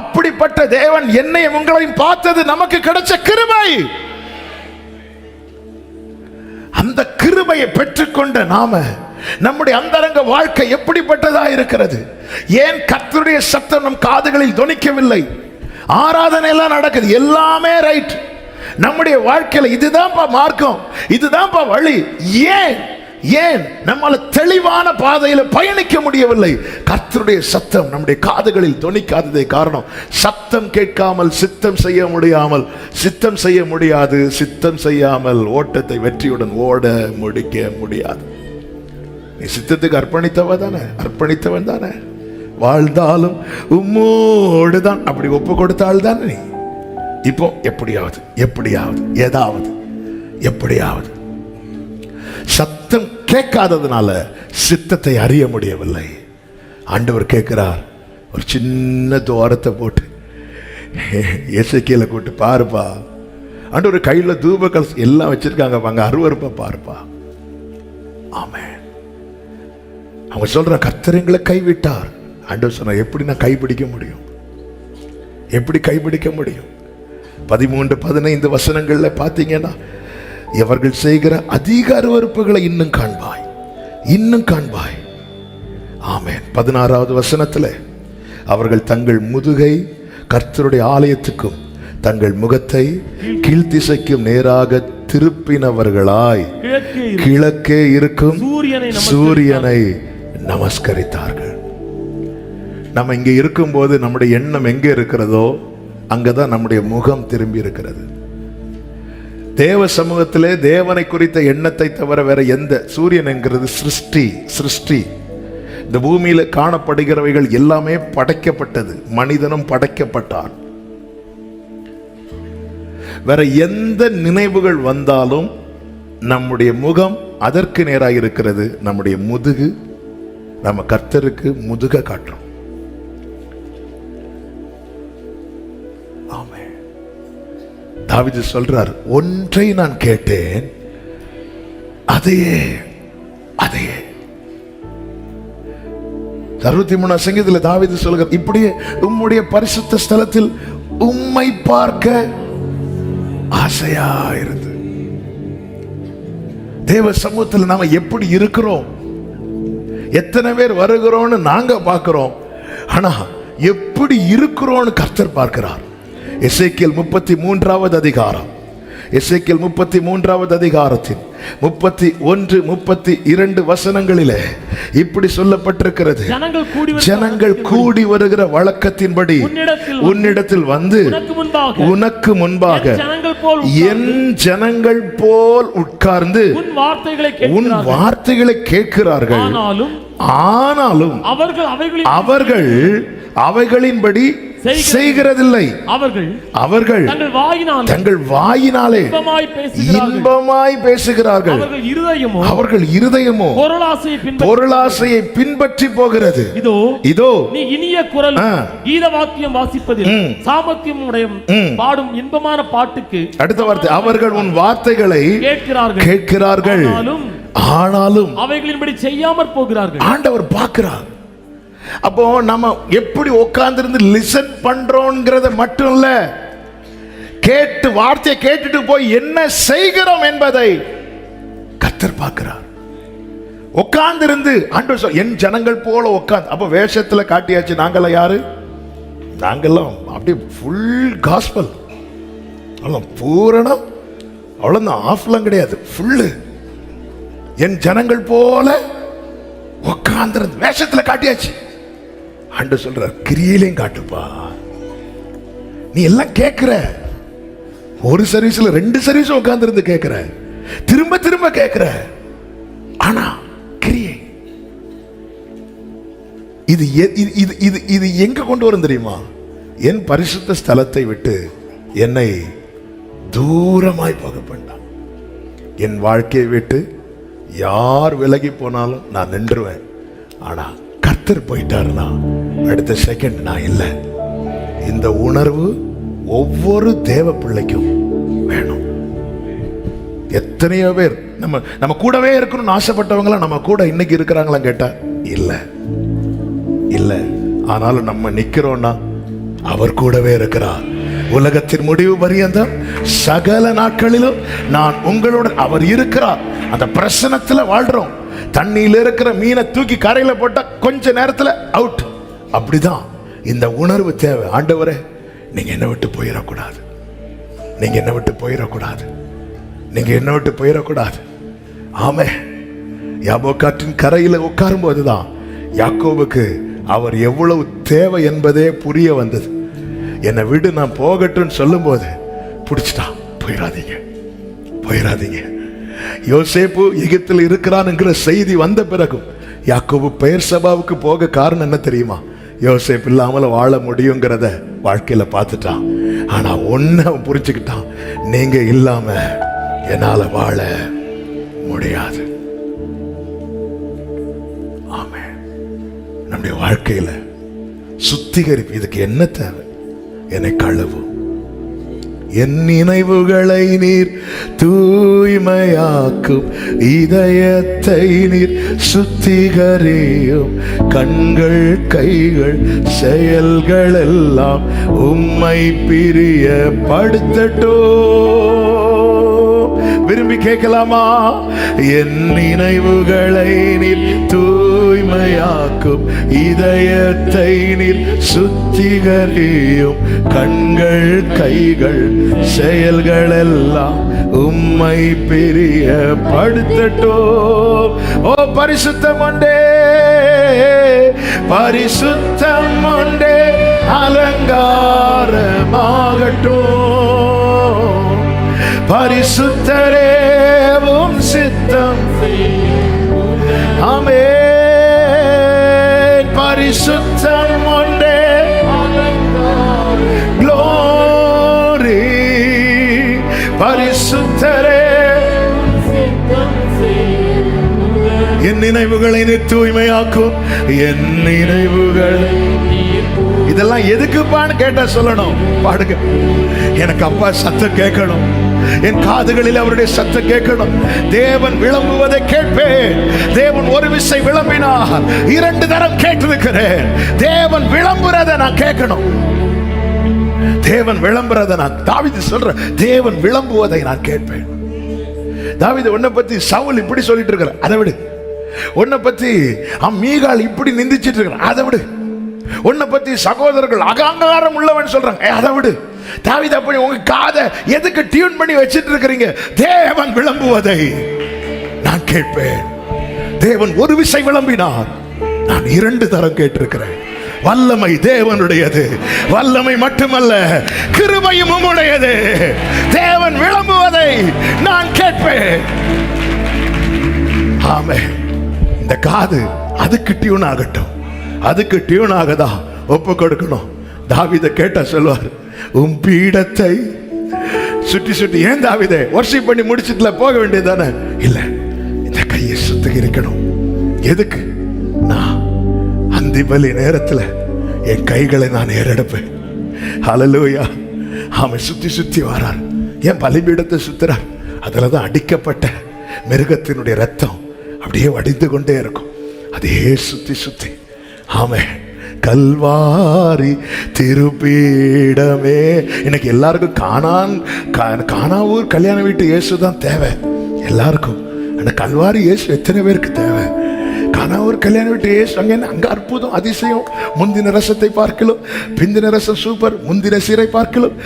அப்படிப்பட்ட தேவன் என்னையும் உங்களையும் பார்த்தது நமக்கு கிடைச்ச கிருபை. அந்த கிருபையை பெற்றுக்கொண்ட நாம நம்முடைய அந்தரங்க வாழ்க்கை எப்படிப்பட்டதா இருக்கிறது? ஏன் கர்த்தருடைய சத்தம் நம் காதுகளில் தொனிக்கவில்லை? ஆராதனை எல்லாம் நடக்குது, எல்லாமே ரைட். நம்முடைய வாழ்க்கையில இதுதான்ப்பா மார்க்கம், இதுதான்ப்பா வழி. ஏன் நம்மால தெளிவான பாதையில பயணிக்க முடியவில்லை? கர்த்தருடைய சத்தம் நம்முடைய காதுகளில் தொனிக்காததே காரணம். சத்தம் கேட்காமல் சித்தம் செய்ய முடியாமல், சித்தம் செய்ய முடியாது, சித்தம் செய்யாமல் ஓட்டத்தை வெற்றியுடன் ஓட முடிக்க முடியாது. நீ சித்தத்துக்கு அர்ப்பணித்தவன் தானே. வாழ்ந்தாலும் உம்மோடு தான், அப்படி ஒப்பு கொடுத்தால் தானே நீ. இப்போ எப்படியாவது சத்தம் கேட்காததுனால சித்தத்தை அறிய முடியவில்லை. ஆண்டவர் கேட்கிறார், ஒரு சின்ன துவாரத்தை போட்டு எசேக்கியேலை கூட்டு பாருப்பா. ஆண்டவர் கையில தூபங்கள் எல்லாம் வச்சிருக்காங்க, அங்க அருவருப்பா பாருப்பா. ஆமென். அவங்க சொல்ற கர்த்தர் எங்களை கைவிட்டார். ஆண்டவர் சொன்ன, எப்படி நான் கைப்பிடிக்க முடியும்? எப்படி கைப்பிடிக்க முடியும்? 13-15 வசனங்கள்ல பாத்தீங்கன்னா, இவர்கள் செய்கிற அதிக அருவருப்புகளை இன்னும் காண்பாய். ஆமென். 16வது வசனத்துல, அவர்கள் தங்கள் முதுகை கர்த்தருடைய ஆலயத்துக்கும் தங்கள் முகத்தை கீழ்த்திசைக்கும் நேராக திருப்பினவர்களாய் கிழக்கே இருக்கும் சூரியனை நமஸ்கரித்தார்கள். நம்ம இங்க இருக்கும்போது நம்முடைய எண்ணம் எங்க இருக்கிறதோ அங்கதான் நம்முடைய முகம் திரும்பி இருக்கிறது. தேவ சமூகத்திலே தேவனை குறித்த எண்ணத்தை தவிர வேற எந்த, சூரியன் என்கிறது சிருஷ்டி. இந்த பூமியில காணப்படுகிறவைகள் எல்லாமே படைக்கப்பட்டது, மனிதனும் படைக்கப்பட்டான். வேற எந்த நினைவுகள் வந்தாலும் நம்முடைய முகம் அதற்கு நேராக இருக்கிறது. நம்முடைய முதுகு, நம்ம கர்த்தருக்கு முதுக காட்டுறோம். தாவீது சொல்றார், ஒன்றை நான் கேட்டேன், அதையே 63 சங்கீதத்தில் தாவீது சொல்கிறார், இப்படியே உம்முடைய பரிசுத்த ஸ்தலத்தில் உம்மை பார்க்க ஆசையா இருந்து. தேவ சமூகத்தில் நாம எப்படி இருக்கிறோம், எத்தனை பேர் வருகிறோம்னு நாங்க பார்க்கிறோம், ஆனா எப்படி இருக்கிறோம்னு கர்த்தர் பார்க்கிறார். எசேக்கியேல் 33வது அதிகாரம், எசேக்கியேல் 33வது அதிகாரத்தின் 31, 32 வசனங்களிலே இப்படி சொல்லப்பட்டிருக்கிறது. ஜனங்கள் கூடி வருகிற வழக்கத்தின்படி உன்னிடத்தில் வந்து உனக்கு முன்பாக என் ஜனங்கள் போல் உட்கார்ந்து உன் வார்த்தைகளை கேட்கிறார்கள். ஆனாலும் அவர்கள் அவைகளின்படி செய்கிறதில்லை. அவர்கள் தங்கள் வாயினாலே இன்பமாய் பேசுகிறார்கள். அவர்கள் இருதயமோ பொருளாசையை பின்பற்றி போகிறது. இதோ நீ இனிய குரல் கீத வாக்கியம் வாசிப்பதில் சாமர்த்தியம் உடைய பாடும் இன்பமான பாட்டுக்கு. அடுத்த வார்த்தை, அவர்கள் உன் வார்த்தைகளை கேட்கிறார்கள், ஆனாலும் அவைகளின்படி செய்யாமற் போகிறார்கள். ஆண்டவர் பார்க்கிறார். அப்போ நம்ம எப்படி உட்கார்ந்திருந்து லிசன் பண்றோம்ங்கிறத மட்டும் இல்ல, கேட்டு வார்த்தையை கேட்டுட்டு போய் என்ன செய்கிறோம் என்பதை கர்த்தர் பார்க்கிறார். உட்கார்ந்திருந்து ஆண்டவர் சொல், என் ஜனங்கள் போல உட்கார்ந்து. அப்போ வேஷத்துல காட்டியாச்சு, நாங்கெல்லாம் யாரு? நாங்கெல்லாம் அப்படியே ஃபுல் காஸ்பல், பூரணம், அவ்வளவுதான், ஆஃப்லாம் கிடையாது, ஃபுல்லு. என் ஜனங்கள் போல உட்கார்ந்திருந்து வேஷத்துல காட்டியாச்சு. ஆண்டவர் சொல்றார், கிரியையிலையும் காட்டுப்பா. நீ எல்லாம் கேட்கிற, ஒரு சர்வீஸ்ல 2 சர்வீஸ் உட்கார்ந்திருந்து கேட்கிற, திரும்ப திரும்ப கேட்கிற, ஆனா கிரியை இது எங்க கொண்டு வரும் தெரியுமா? என் பரிசுத்த ஸ்தலத்தை விட்டு என்னை தூரமாய் போக பண்ணான். என் வாழ்க்கையை விட்டு யார் விலகி போனாலும் நான் நின்றுவேன். ஆனா கர்த்தர் போயிட்டாருன்னா அடுத்த செகண்ட் நான் இல்லை. இந்த உணர்வு ஒவ்வொரு தேவ பிள்ளைக்கும் வேணும். எத்தனையோ பேர் நம்ம கூடவே இருக்கணும்னு ஆசைப்பட்டவங்களாம் நம்ம கூட இன்னைக்கு இருக்கிறாங்களா கேட்டா இல்ல. ஆனாலும் நம்ம நிக்கிறோம்னா அவர் கூடவே இருக்கிறார். உலகத்தின் முடிவு பரியந்தம் சகல நாட்களிலும் நான் உங்களுடன் அவர் இருக்கிறார். அந்த பிரசனத்துல வாழ்றோம். தண்ணியில இருக்கிற மீனை தூக்கி கரையில போட்டா கொஞ்ச நேரத்துல அவுட். அப்படிதான் இந்த உணர்வு தேவை. ஆண்டவரே, நீங்க என்ன விட்டு போயிடக்கூடாது, நீங்க என்ன விட்டு போயிடக்கூடாது, நீங்க என்ன விட்டு போயிடக்கூடாது. ஆமே, யாபோக்காற்றின் கரையில உட்காரும் போதுதான் யாக்கோபுக்கு அவர் எவ்வளவு தேவை என்பதே புரிய வந்தது. என்னை விடு, நான் போகட்டும்னு சொல்லும் போது பிடிச்சிட்டான். போயிடாதீங்க, போயிடாதீங்க. யோசேப்பு எகிப்தில் இருக்கிறான் என்கிற செய்தி வந்த பிறகும் யாக்கோபு பெயர்சபாவுக்கு போக காரணம் என்ன தெரியுமா? யோசேப்பு இல்லாமல வாழ முடியுங்கிறத வாழ்க்கையில பார்த்துட்டான். ஆனா ஒண்ணு அவன் புரிஞ்சுக்கிட்டான், நீங்க இல்லாம என்னால வாழ முடியாது. ஆமே, நம்முடைய வாழ்க்கையில சுத்திகரிப்பு. இதுக்கு என்ன தேவை? என்னை கழுவும், என் நினைவுகளை நீர் தூய்மையாக்கும், இதயத்தை நீர் சுத்திகரியும், கண்கள் கைகள் செயல்கள் எல்லாம் உம்மை பிரியப்படுத்தட்டும். விரும்பி கேட்கலாமா? என் நினைவுகளை நீர் தூய்மையாக்கும், இதயத்தை நீர் சுத்திகரியும், கண்கள் கைகள் செயல்கள் எல்லாம் உம்மை பிரியப்படுத்தட்டும். ஓ பரிசுத்தம் உண்டே, பரிசுத்தம் உண்டே, அலங்காரமாகட்டும். பரிசுத்தரேவும் சித்தம். ஆமென். பரிசுத்தம் உண்டே, க்ளோரி. பரிசுத்தரே, என் நினைவுகளை தூய்மையாக்கும், என் நினைவுகள். இதெல்லாம் எதுக்குப்பான்னு கேட்டா சொல்லணும். பாடுங்க, எனக்கு அப்பா சத்தம் கேட்கணும், என் காதுகளில் அவருடைய சத்தம் கேட்கணும். தேவன் விளம்புவதை கேட்பேன். தேவன் ஒரு விசை விளம்பினார், 2 தரம் கேட்டிருக்கிறேன். தேவன் விளம்புறதை நான் கேட்கணும். தேவன் விளம்புறதை நான், தாவீது சொல்ற, தேவன் விளம்புவதை நான் கேட்பேன். தாவீது உன்னை பத்தி சவுல் இப்படி சொல்லிட்டு இருக்கிற, அதை விடு. உன்னை பத்தி மீகால் இப்படி நிந்திச்சிட்டு இருக்கிற, அதை விடு. உன்னை பத்தி சகோதரர்கள் அகங்காரம் உள்ளவன் சொல்றாங்க, அதை விடு. தாவீது அப்படி உங்க காதை எதுக்கு டியூன் பண்ணி வச்சிட்டு இருக்கிறீங்க? தேவன் விளம்புவதை நான் கேட்பேன். தேவன் ஒரு விசை விளம்பினார், நான் 2 தரம் கேட்டிருக்கிறேன். வல்லமை தேவனுடையது, வல்லமை மட்டுமல்ல கிருபையும் உம்முடையது. தேவன் விளம்புவதை நான் கேட்பேன். ஆமென். இந்த காது அதுக்கு டியூன் ஆகட்டும், அதுக்கு டியூன் ஆகதா ஒப்பு கொடுக்கணும். தாவீதை கேட்டா சொல்லுவார், உன் பீடத்தை சுற்றி சுற்றி. ஏன் தாவீதே வர்ஷிப் பண்ணி முடிச்சிட்டுல போக வேண்டியதானே? இல்ல, இந்த கையை சுத்திகரிக்கணும். எதுக்கு? நான் அந்திபலி நேரத்துல என் கைகளை நான் ஏறெடுப்பேன். ஹல்லேலூயா. அவன் சுத்தி சுத்தி வரார், என் பலிபீடத்தை சுத்துறார். அதுலதான் அடிக்கப்பட்ட மிருகத்தினுடைய ரத்தம் அப்படியே வடிந்து கொண்டே இருக்கும். அதே சுத்தி சுத்தி. ஆமென். கல்வாரி திருப்பீடமே. இன்னைக்கு எல்லாருக்கும் கானாவூர் கல்யாண வீட்டு இயேசு தான் தேவை எல்லாருக்கும். ஆனா கல்வாரி இயேசு எத்தனை பேருக்கு தேவை? கானாவூர் கல்யாண வீட்டு இயேசு அங்க அற்புதம் அதிசயம். முந்தின ரசத்தை பார்க்கலாம், பிந்தின ரசம் சூப்பர். முந்தின சீரை பார்க்கலாம்,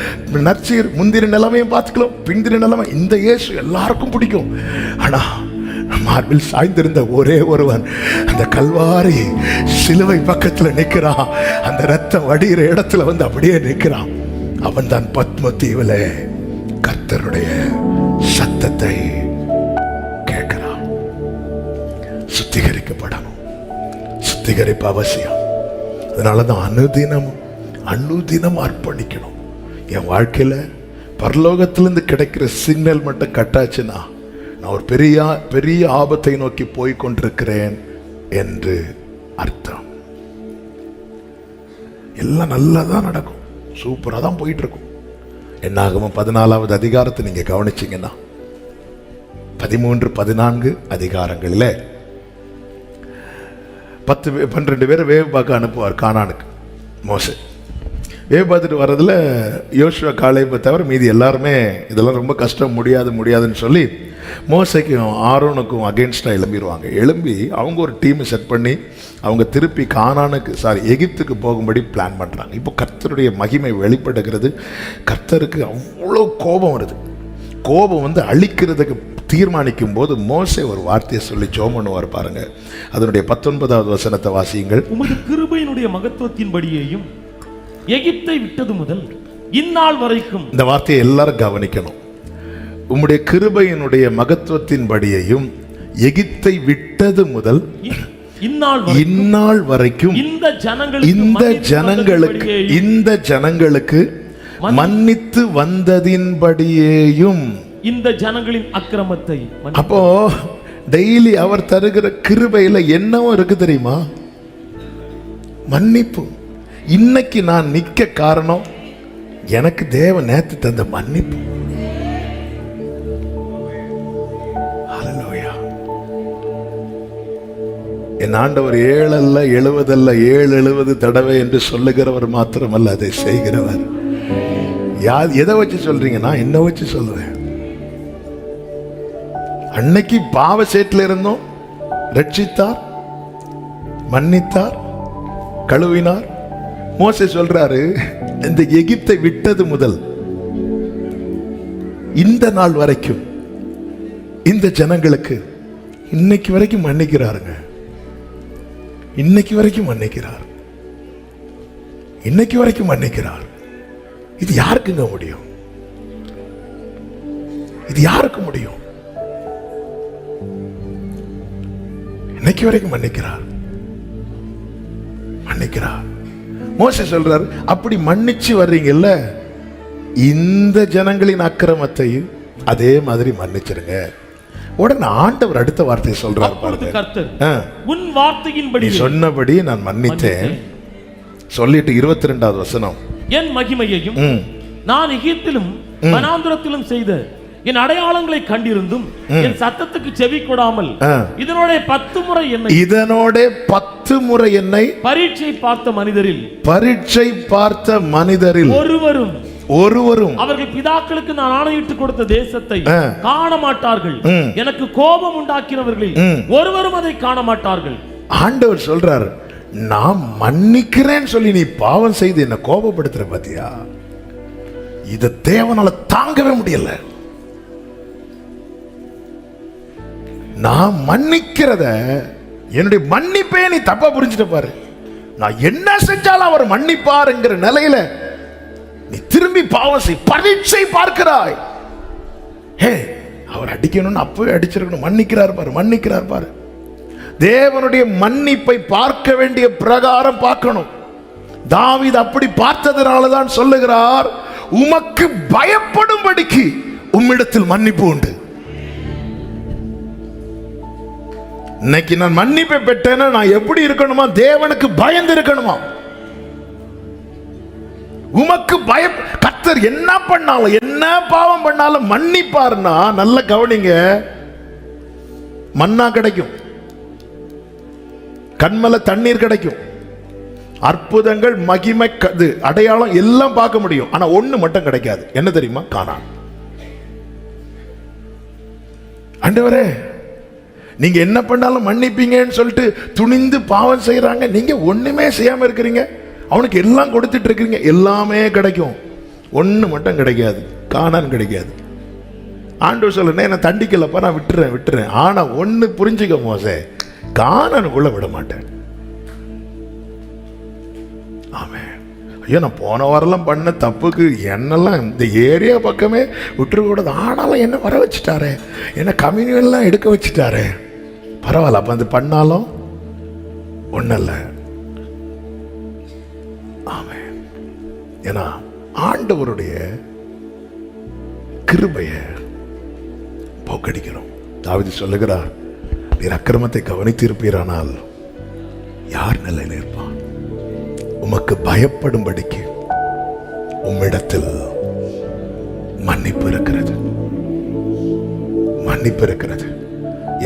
நற்சீர். முந்தின நிலைமையும் பார்த்துக்கலாம், பிந்தின நிலைமை. இந்த இயேசு எல்லாருக்கும் பிடிக்கும். ஆனா மார்பில் சாய்ந்திருந்த ஒரே ஒருவன் அந்த கல்வாரி சிலுவை பக்கத்துல நிற்கிறான். அந்த ரத்தம் வடிகிற இடத்துல வந்து அப்படியே நிற்கிறான். அவன் தான் பத்ம தீவுல கர்த்தருடைய சத்தத்தை கேட்கிறான். சுத்திகரிக்கப்படணும், சுத்திகரிப்பு அவசியம். அதனாலதான் அனுதினம் அர்ப்பணிக்கணும். என் வாழ்க்கையில பரலோகத்திலிருந்து கிடைக்கிற சிக்னல் மட்டும் கட்டாச்சுன்னா நான் ஒரு பெரிய ஆபத்தை நோக்கி போய் கொண்டிருக்கிறேன் என்று அர்த்தம். எல்லாம் நல்லதான் நடக்கும், சூப்பரா தான் போயிட்டு இருக்கும். என்னாகமம் 14வது அதிகாரத்தை நீங்க கவனிச்சீங்கன்னா 13, 14 அதிகாரங்களில் 12 பேரை வேவு பார்க்க அனுப்புவார் கானானுக்கு மோசே. வேவு பார்த்துட்டு வர்றதுல யோசுவா காலேபை தவிர மீதி எல்லாருமே இதெல்லாம் ரொம்ப கஷ்டம், முடியாதுன்னு சொல்லி மோசைக்கும் ஆரோனுக்கும் அகேன்ஸ்டாக எழும்பிடுவாங்க. எழும்பி அவங்க ஒரு டீமை செட் பண்ணி அவங்க திருப்பி எகிப்துக்கு போகும்படி பிளான் பண்ணுறாங்க. இப்போ கர்த்தருடைய மகிமை வெளிப்படுகிறது. கர்த்தருக்கு அவ்வளோ கோபம் வருது. கோபம் வந்து அழிக்கிறதுக்கு தீர்மானிக்கும் போது மோசே ஒரு வார்த்தையை சொல்லி ஜெபம் பண்ணுவார் பாருங்க. அதனுடைய 19வது வசனத்தை வாசியுங்கள். உமது கிருபையினுடைய மகத்துவத்தின்படியேயும் எகிப்தை விட்டது முதல் இந்நாள் வரைக்கும். இந்த வார்த்தையை எல்லாரும் கவனிக்கணும். உம்முடைய கிருபையினுடைய மகத்துவத்தின்படியையும் எகிப்தை விட்டது முதல் இந்நாள் வரைக்கும் இந்த ஜனங்களுக்கு மன்னித்து வந்ததின்படியேயும். இந்த ஜனங்களின் அக்கிரமத்தை. அப்போ டெய்லி அவர் தருகிற கிருபையில என்னவோ இருக்கு தெரியுமா? மன்னிப்பு. இன்னைக்கு நான் நிக்க காரணம் எனக்கு தேவன் நேத்து தந்த மன்னிப்பு. என் ஆண்டவர் 7 அல்ல 70 அல்ல 770 தடவை என்று சொல்லுகிறவர் மாத்திரமல்ல, அதை செய்கிறவர். எதை வச்சு சொல்றீங்க? நான் என்ன வச்சு சொல்றேன்? அன்னைக்கு பாவ சேட்டில் இருந்தோம், ரட்சித்தார், மன்னித்தார், கழுவினார். மோசே சொல்றாரு, இந்த எகிப்தை விட்டது முதல் இந்த நாள் வரைக்கும் இந்த ஜனங்களுக்கு இன்னைக்கு வரைக்கும் மன்னிக்கிறாருங்க. இன்னைக்கு வரைக்கும் மன்னிக்கிறார். இன்னைக்கு வரைக்கும் மன்னிக்கிறார். இது யாருக்குங்க முடியும்? இது யாருக்கு முடியும்? இன்னைக்கு வரைக்கும் மன்னிக்கிறார். மன்னிக்கிறார். மோசே சொல்றார், அப்படி மன்னிச்சு வர்றீங்கல்ல, இந்த ஜனங்களின் அக்கிரமத்தையும் அதே மாதிரி மன்னிச்சிருங்க. உடனே ஆண்டவர் அடுத்த வார்த்தையை சொல்றார் பாருங்க. உன் வார்த்தையின்படி சொன்னபடி நான் மன்னித்தேன் சொல்லிட்டு 22வது வசனம். என் மகிமையையும் நான் எகிப்திலும் வனாந்திரத்திலும் செய்த என் அடையாளங்களை கண்டிருந்தும் என் சத்தத்துக்கு செவி கொடாமல் இதனோட 10 முறை என்னை பரீட்சை பார்த்த மனிதரில் ஒருவரும் அவர்கள் பிதாக்களுக்கு நான் ஆணையிட்டு கொடுத்த தேசத்தை காண மாட்டார்கள். எனக்கு கோபம் உண்டாக்கினவர்களில் ஒருவரும் அதை காண மாட்டார்கள். ஆண்டவர் சொல்றார், நான் மன்னிக்கிறேன்னு சொல்லி நீ பாவம் செய்து என்ன கோபப்படுத்துற பாத்தியா? இத தேவனால தாங்கவே முடியல. நான் மன்னிக்கிறத, என்னுடைய மன்னிப்பே நீ தப்பா புரிஞ்சுட்ட பாரு. நான் என்ன செஞ்சாலும் அவர் மன்னிப்பாருங்கிற நிலையில நீ திரும்பி பாவம் செய், பரீட்சை பார்க்கிறாய். ஹே, அவர் அடிக்கணும்னு அப்பவே அடிச்சிருக்கணும். மன்னிக்கிறார் பாரு. தேவனுடைய மன்னிப்பை பார்க்க வேண்டிய பிரகாரம் பார்க்கணும். தாவீது அப்படி பார்த்ததனாலதான் சொல்லுகிறார், உமக்கு பயப்படும்படிக்கு உம்மிடத்தில் மன்னிப்பு உண்டு. இன்னைக்கு நான் மன்னிப்பை பெற்றேன்னா நான் எப்படி இருக்கணுமா? தேவனுக்கு பயந்து இருக்கணுமா? உமக்கு கர்த்தர் என்ன பண்ணாலும், என்ன பாவம் பண்ணாலும் மன்னிப்பார்னா, நல்ல கவனிங்க, மன்னா கிடைக்கும், கண்மல தண்ணீர் கிடைக்கும், அற்புதங்கள், மகிமை, அடையாளம் எல்லாம் பார்க்க முடியும். ஆனா ஒண்ணு மட்டும் கிடைக்காது. என்ன தெரியுமா? கானான். ஆண்டவரே, நீங்க என்ன பண்ணாலும் மன்னிப்பீங்கன்னு சொல்லிட்டு துணிந்து பாவம் செய்யறாங்க, நீங்க ஒண்ணுமே செய்யாம இருக்கிறீங்க. அவனுக்கு எல்லாம் கொடுத்துட்டு இருக்கீங்க, எல்லாமே கிடைக்கும், ஒண்ணு மட்டும் கிடைக்காது. கானான் கிடைக்காது. ஆண்டவர் சொல்லுங்க, என்ன தண்டிக்கலப்பா, நான் விட்டுறேன். ஆனா ஒண்ணு புரிஞ்சுக்க மோசே, கானானுக்குள்ள விட மாட்டேன். ஆமென். ஐயோ, நான் போன வாரெல்லாம் பண்ண தப்புக்கு என்னெல்லாம் இந்த ஏரியா பக்கமே விட்டுறக்கூடாது. ஆனாலும் என்ன வர வச்சுட்டாரே, என்ன கம்யூனியெல்லாம் எடுக்க வச்சுட்டாரே. பரவாயில்ல, அப்ப அது பண்ணாலும் ஒண்ணல்ல. ஆமென். ஏன்னா ஆண்டவருடைய கிருபைய போக்கடிக்கிறோம். தாவீது சொல்லுகிறார், நீர் அக்கிரமத்தை கவனித்திருப்பீரானால் யார் நிலையில் இருப்பான்? உமக்கு பயப்படும்படிக்கு உம்மிடத்தில் மன்னிப்பு இருக்கிறது.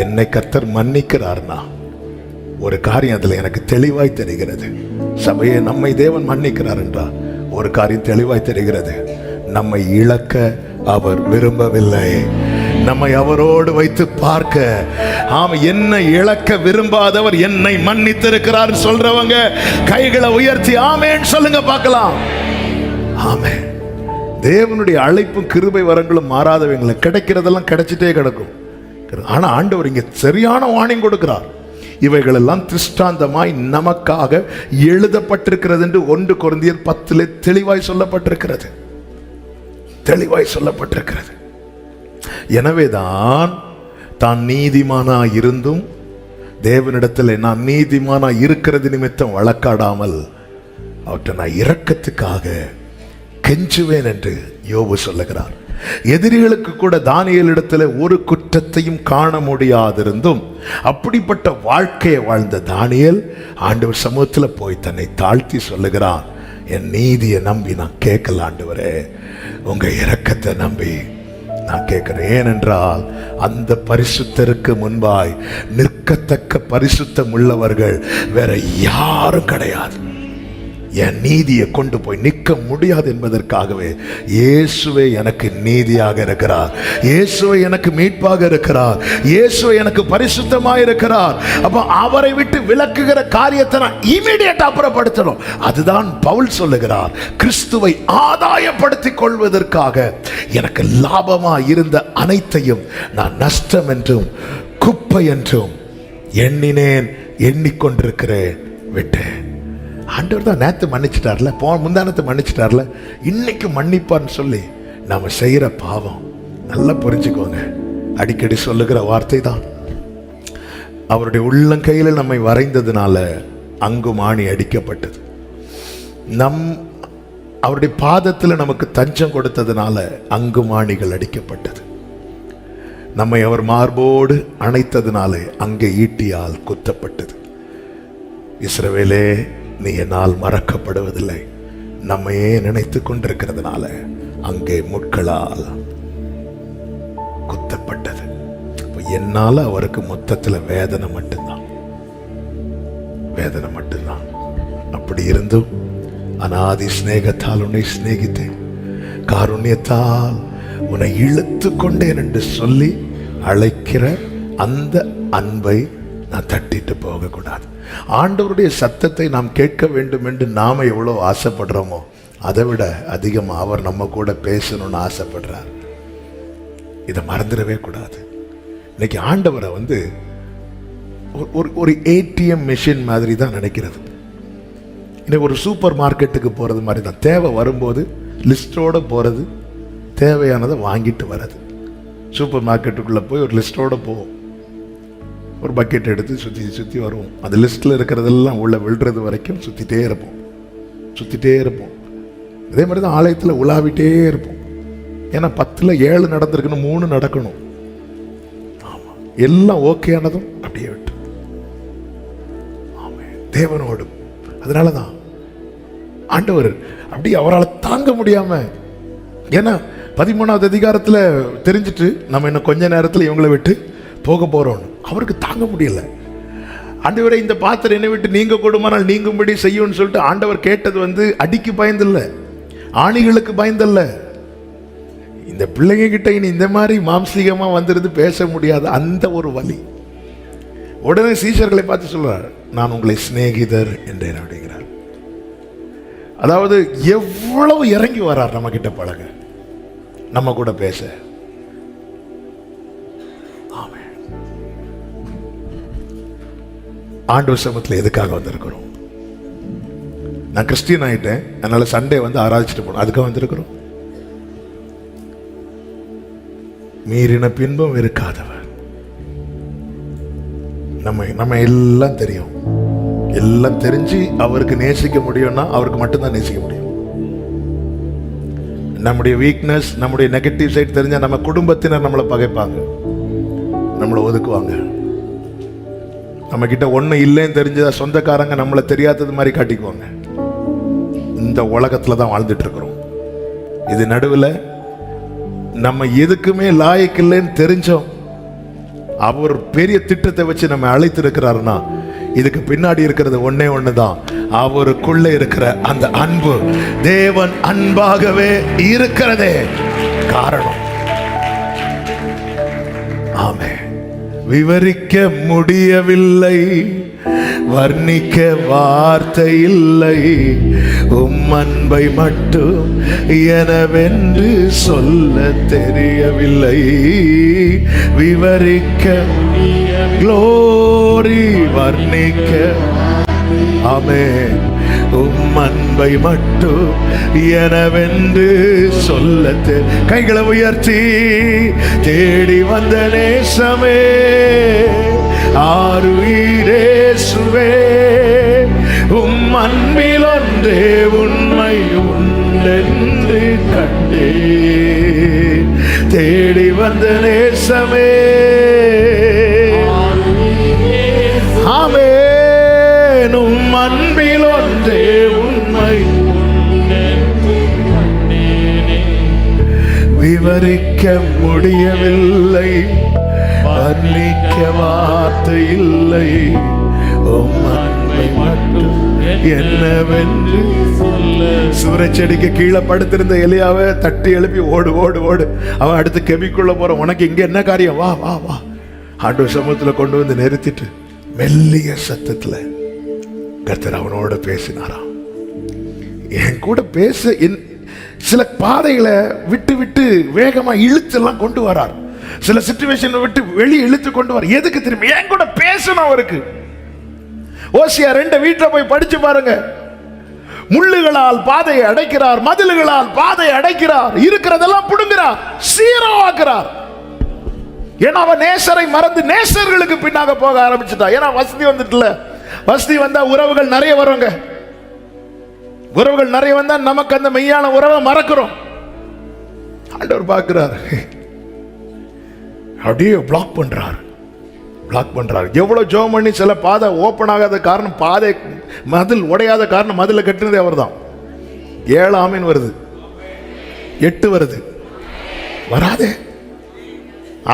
என்னை கர்த்தர் மன்னிக்கிறார்னா ஒரு காரியம் அதுல எனக்கு தெளிவாய் தெரிகிறது. சபையை நம்மை தேவன் மன்னிக்கிறார் என்றால் ஒரு காரியம் தெளிவாய் தெரிகிறது, நம்மை இழக்க அவர் விரும்பவில்லை. நம்மை அவரோடு வைத்து பார்க்க. ஆம், என்னை இழக்க விரும்பாதவர் என்னை மன்னித்திருக்கிறார் சொல்றவங்க கைகளை உயர்த்தி ஆமென் சொல்லுங்க பார்க்கலாம். ஆமென். தேவனுடைய அழைப்பும் கிருபை வரங்களும் மாறாதவங்களை, கிடைக்கிறதெல்லாம் கிடைச்சிட்டே கிடக்கும். ஆனா ஆண்டவர் இங்க சரியான வார்னிங் கொடுக்கிறார். இவைகள் எல்லாம் திருஷ்டாந்தமாய் நமக்காக எழுதப்பட்டிருக்கிறது என்று 1 கொரிந்தியர் 10 தெளிவாய் சொல்லப்பட்டிருக்கிறது. தெளிவாய் சொல்லப்பட்டிருக்கிறது. எனவேதான் தான் நீதிமானா இருந்தும் தேவனிடத்தில் நான் நீதிமானா இருக்கிறது நிமித்தம் வழக்காடாமல் அவற்றை நான் இரக்கத்துக்காக கெஞ்சுவேன் என்று யோபு சொல்லுகிறார். எதிரிகளுக்கு கூட தானியேலிடத்தில் ஒரு குற்றத்தையும் காண முடியாதிருந்தும் அப்படிப்பட்ட வாழ்க்கையை வாழ்ந்த தானியேல் ஆண்டவர் சமூகத்தில் போய் தன்னை தாழ்த்தி சொல்லுகிறான், என் நீதியை நம்பி நான் கேட்கல ஆண்டவரே, உங்க இரக்கத்தை நம்பி நான் கேட்கிறேன். ஏனென்றால் அந்த பரிசுத்தருக்கு முன்பாய் நிற்கத்தக்க பரிசுத்தம் உள்ளவர்கள் வேற யாரும் கிடையாது. என் நீதியை கொண்டு போய் நிற்க முடியாது என்பதற்காகவே இயேசுவே எனக்கு நீதியாக இருக்கிறார், இயேசுவே எனக்கு மீட்பாக இருக்கிறார், இயேசுவே எனக்கு பரிசுத்தமாக இருக்கிறார். அப்ப அவரை விட்டு விலக்குகிற காரியத்தை நான் இமீடியேட் அப்புறப்படுத்தணும். அதுதான் பவுல் சொல்லுகிறார், கிறிஸ்துவை ஆதாயப்படுத்திக் கொள்வதற்காக எனக்கு லாபமா இருந்த அனைத்தையும் நான் நஷ்டம் என்றும் குப்பை என்றும் எண்ணினேன், எண்ணிக்கொண்டிருக்கிறேன், விட்டேன். ஆண்டவர் தான் நேற்று மன்னிச்சிட்டார்ல, முந்தானத்தை மன்னிச்சிட்டார்ல, இன்னைக்கு மன்னிப்பான்னு சொல்லி நாம செய்யற பாவம் நல்லா புரிஞ்சுக்கோங்க. அடிக்கடி சொல்லுகிற வார்த்தை தான், அவருடைய உள்ளங்கையில் நம்மை வரைந்ததுனால அங்கும் ஆணி அடிக்கப்பட்டது. அவருடைய பாதத்தில் நமக்கு தஞ்சம் கொடுத்ததுனால அங்கும் ஆணிகள் அடிக்கப்பட்டது. நம்மை அவர் மார்போடு அணைத்ததுனால அங்கே ஈட்டியால் குத்தப்பட்டது. இஸ்ரவேலே, நீ என்னால் மறக்கப்படுவதில்லை, நம்மையே நினைத்து கொண்டிருக்கிறதுனால அங்கே முட்களால் குத்தப்பட்டது. என்னால அவருக்கு மொத்தத்தில் வேதனை மட்டும்தான், வேதனை மட்டும்தான். அப்படி இருந்தும் அநாதி சிநேகத்தால் உன்னை சிநேகித்தேன், காருண்யத்தால் உன்னை இழுத்து கொண்டேன் என்று சொல்லி அழைக்கிற அந்த அன்பை நான் தட்டிட்டு போகக்கூடாது. ஆண்டவருடைய சத்தத்தை நாம் கேட்க வேண்டும் என்று நாம எவ்வளவு ஆசைப்படுறோமோ அதை விட அதிகமாக அவர் நம்ம கூட பேசணும்னு ஆசைப்படுறார். இதை மறந்துடவே கூடாது. இன்னைக்கு ஆண்டவரை ஒரு ஏடிஎம் மிஷின் மாதிரி தான் நினைக்கிறது. இன்னைக்கு ஒரு சூப்பர் மார்க்கெட்டுக்கு போறது மாதிரி தான். தேவை வரும்போது லிஸ்டோட போறது, தேவையானதை வாங்கிட்டு வர்றது. சூப்பர் மார்க்கெட்டுக்குள்ள போய் ஒரு லிஸ்டோட போவோம், ஒரு பக்கெட் எடுத்து சுற்றி சுற்றி வருவோம். அந்த லிஸ்ட்டில் இருக்கிறதெல்லாம் உள்ள விழுறது வரைக்கும் சுற்றிட்டே இருப்போம், சுற்றிட்டே இருப்போம். அதே மாதிரி தான் ஆலயத்தில் உலாவிட்டே இருப்போம். ஏன்னா 10ல் 7 நடந்திருக்குன்னு 3 நடக்கணும். ஆமாம், எல்லாம் ஓகேயானதும் அப்படியே விட்டு ஆமாம் தேவனோடு. அதனால தான் ஆண்டவர் அப்படி அவரால் தாங்க முடியாம, ஏன்னா 13வது அதிகாரத்தில் தெரிஞ்சிட்டு நம்ம இன்னும் கொஞ்ச நேரத்தில் இவங்களை விட்டு போக போறோம். அவருக்கு தாங்க முடியல. ஆண்டவரை, இந்த பாத்திரம் என்னை விட்டு நீங்க கொடுமானால் நீங்கும்படி செய்யும்னு சொல்லிட்டு ஆண்டவர் கேட்டது அடிக்கு பயந்தில்ல, ஆணிகளுக்கு பயந்தல்ல. இந்த பிள்ளைங்க கிட்ட இனி இந்த மாதிரி மாம்சீகமா வந்திருந்து பேச முடியாத அந்த ஒரு வலி. உடனே சீஷர்களை பார்த்து சொல்றார், நான் உங்களை சிநேகிதர் என்றேன் அப்படிங்கிறார். அதாவது எவ்வளவு இறங்கி வர்றார் நம்ம கிட்ட பழக, நம்ம கூட பேச. ஆண்டவர் சமூகத்தில் எதுக்காக வந்திருக்கிறோம்? நான் கிறிஸ்டியன் ஆயிட்டேன், அதனால சண்டே ஆராதிச்சுட்டு போனோம், அதுக்காக வந்திருக்கிறோம். மீறின பின்பும் இருக்காதவர். நம்ம எல்லாம் தெரியும், எல்லாம் தெரிஞ்சு அவருக்கு நேசிக்க முடியும்னா அவருக்கு மட்டும்தான் நேசிக்க முடியும். நம்முடைய வீக்னஸ், நம்முடைய நெகட்டிவ் சைட் தெரிஞ்சா நம்ம குடும்பத்தினர் நம்மளை பகைப்பாங்க, நம்மளை ஒதுக்குவாங்க. நம்ம கிட்ட ஒண்ணு இல்லைன்னு தெரிஞ்சதா சொந்தக்காரங்க நம்மளை தெரியாதது மாதிரி காட்டிக்குவாங்க. இந்த உலகத்துல தான் வாழ்ந்துட்டு இருக்கிறோம். இது நடுவில் நம்ம எதுக்குமே லாயக்கு இல்லைன்னு தெரிஞ்சோம், அவர் பெரிய திட்டத்தை வச்சு நம்ம அழைத்திருக்கிறாருன்னா இதுக்கு பின்னாடி இருக்கிறது ஒன்னே ஒண்ணுதான், அவருக்குள்ள இருக்கிற அந்த அன்பு. தேவன் அன்பாகவே இருக்கிறதே காரணம். ஆமென். விவரிக்க முடியவில்லை, வர்ணிக்க வார்த்தை இல்லை, உம் அன்பை மட்டும் எனவென்று சொல்ல தெரியவில்லை. விவரிக்க க்ளோரி, வர்ணிக்க ஆமென், உம் அன்பை மட்டும் எனவென்று சொல்ல கைகளை உயர்த்தி தேடி வந்த நேசமே, ஆருயிரேசுவே, உம் அன்பில் ஒன்றே உண்மை உண்டென்று கண்டே. தேடி வந்த நேசமே, ஆமென், உம் அன்பில் ஒன்றே உண்மை விவரிக்க முடியவில்லை, வர்ணிக்க வார்த்தை இல்லை, உம் அன்பை மட்டும் என்னவென்று சொல்ல. சூரச்செடிக்கு கீழே படுத்திருந்த எலியாவை தட்டி எழுப்பி ஓடு ஓடு ஓடு, அவன் அடுத்து கெபிக்குள்ள போற, உனக்கு இங்க என்ன காரியம், வா வா வா. ஆண்டவர் சமூகத்துல கொண்டு வந்து நிறுத்திட்டு மெல்லிய சத்தத்துல கர்த்தர் அவனோட பேசினாராம். என் கூட பேச சில பாதைகளை விட்டு விட்டு வேகமா இழுத்தெல்லாம் கொண்டு வரார். சில சிச்சுவேஷனை விட்டு வெளியே இழுத்து கொண்டு வர. எதுக்கு திரும்பி என் கூட பேசணும் அவருக்கு. ஓசியா 2 வீட்டுல போய் படிச்சு பாருங்க. முள்ளுகளால் பாதையை அடைக்கிறார், மதில்களால் பாதையை அடைக்கிறார், இருக்கிறதெல்லாம் புடுங்கிறார், சீராக்குறார். ஏன்னா அவன் நேசரை மறந்து நேசர்களுக்கு பின்னாக போக ஆரம்பிச்சுட்டா. ஏன்னா வசதி வந்துட்டுல, வசதி வந்தா உறவுகள் நிறைய வருவாங்க. உறவுகள் நிறைய வந்தா நமக்கு அந்த மெய்யான உறவை மறக்கிறோம். ஆண்டவர் பார்க்கிறார், அப்படியே பிளாக் பண்றார். எவ்வளவு ஜெபம் பண்ணி சில பாதை ஓபன் ஆகாத காரணம், பாதை மதில் உடையாத காரணம், மதில கட்டினதே அவர் தான். 7 ஆமீன் வருது, 8 வருது, வராதே.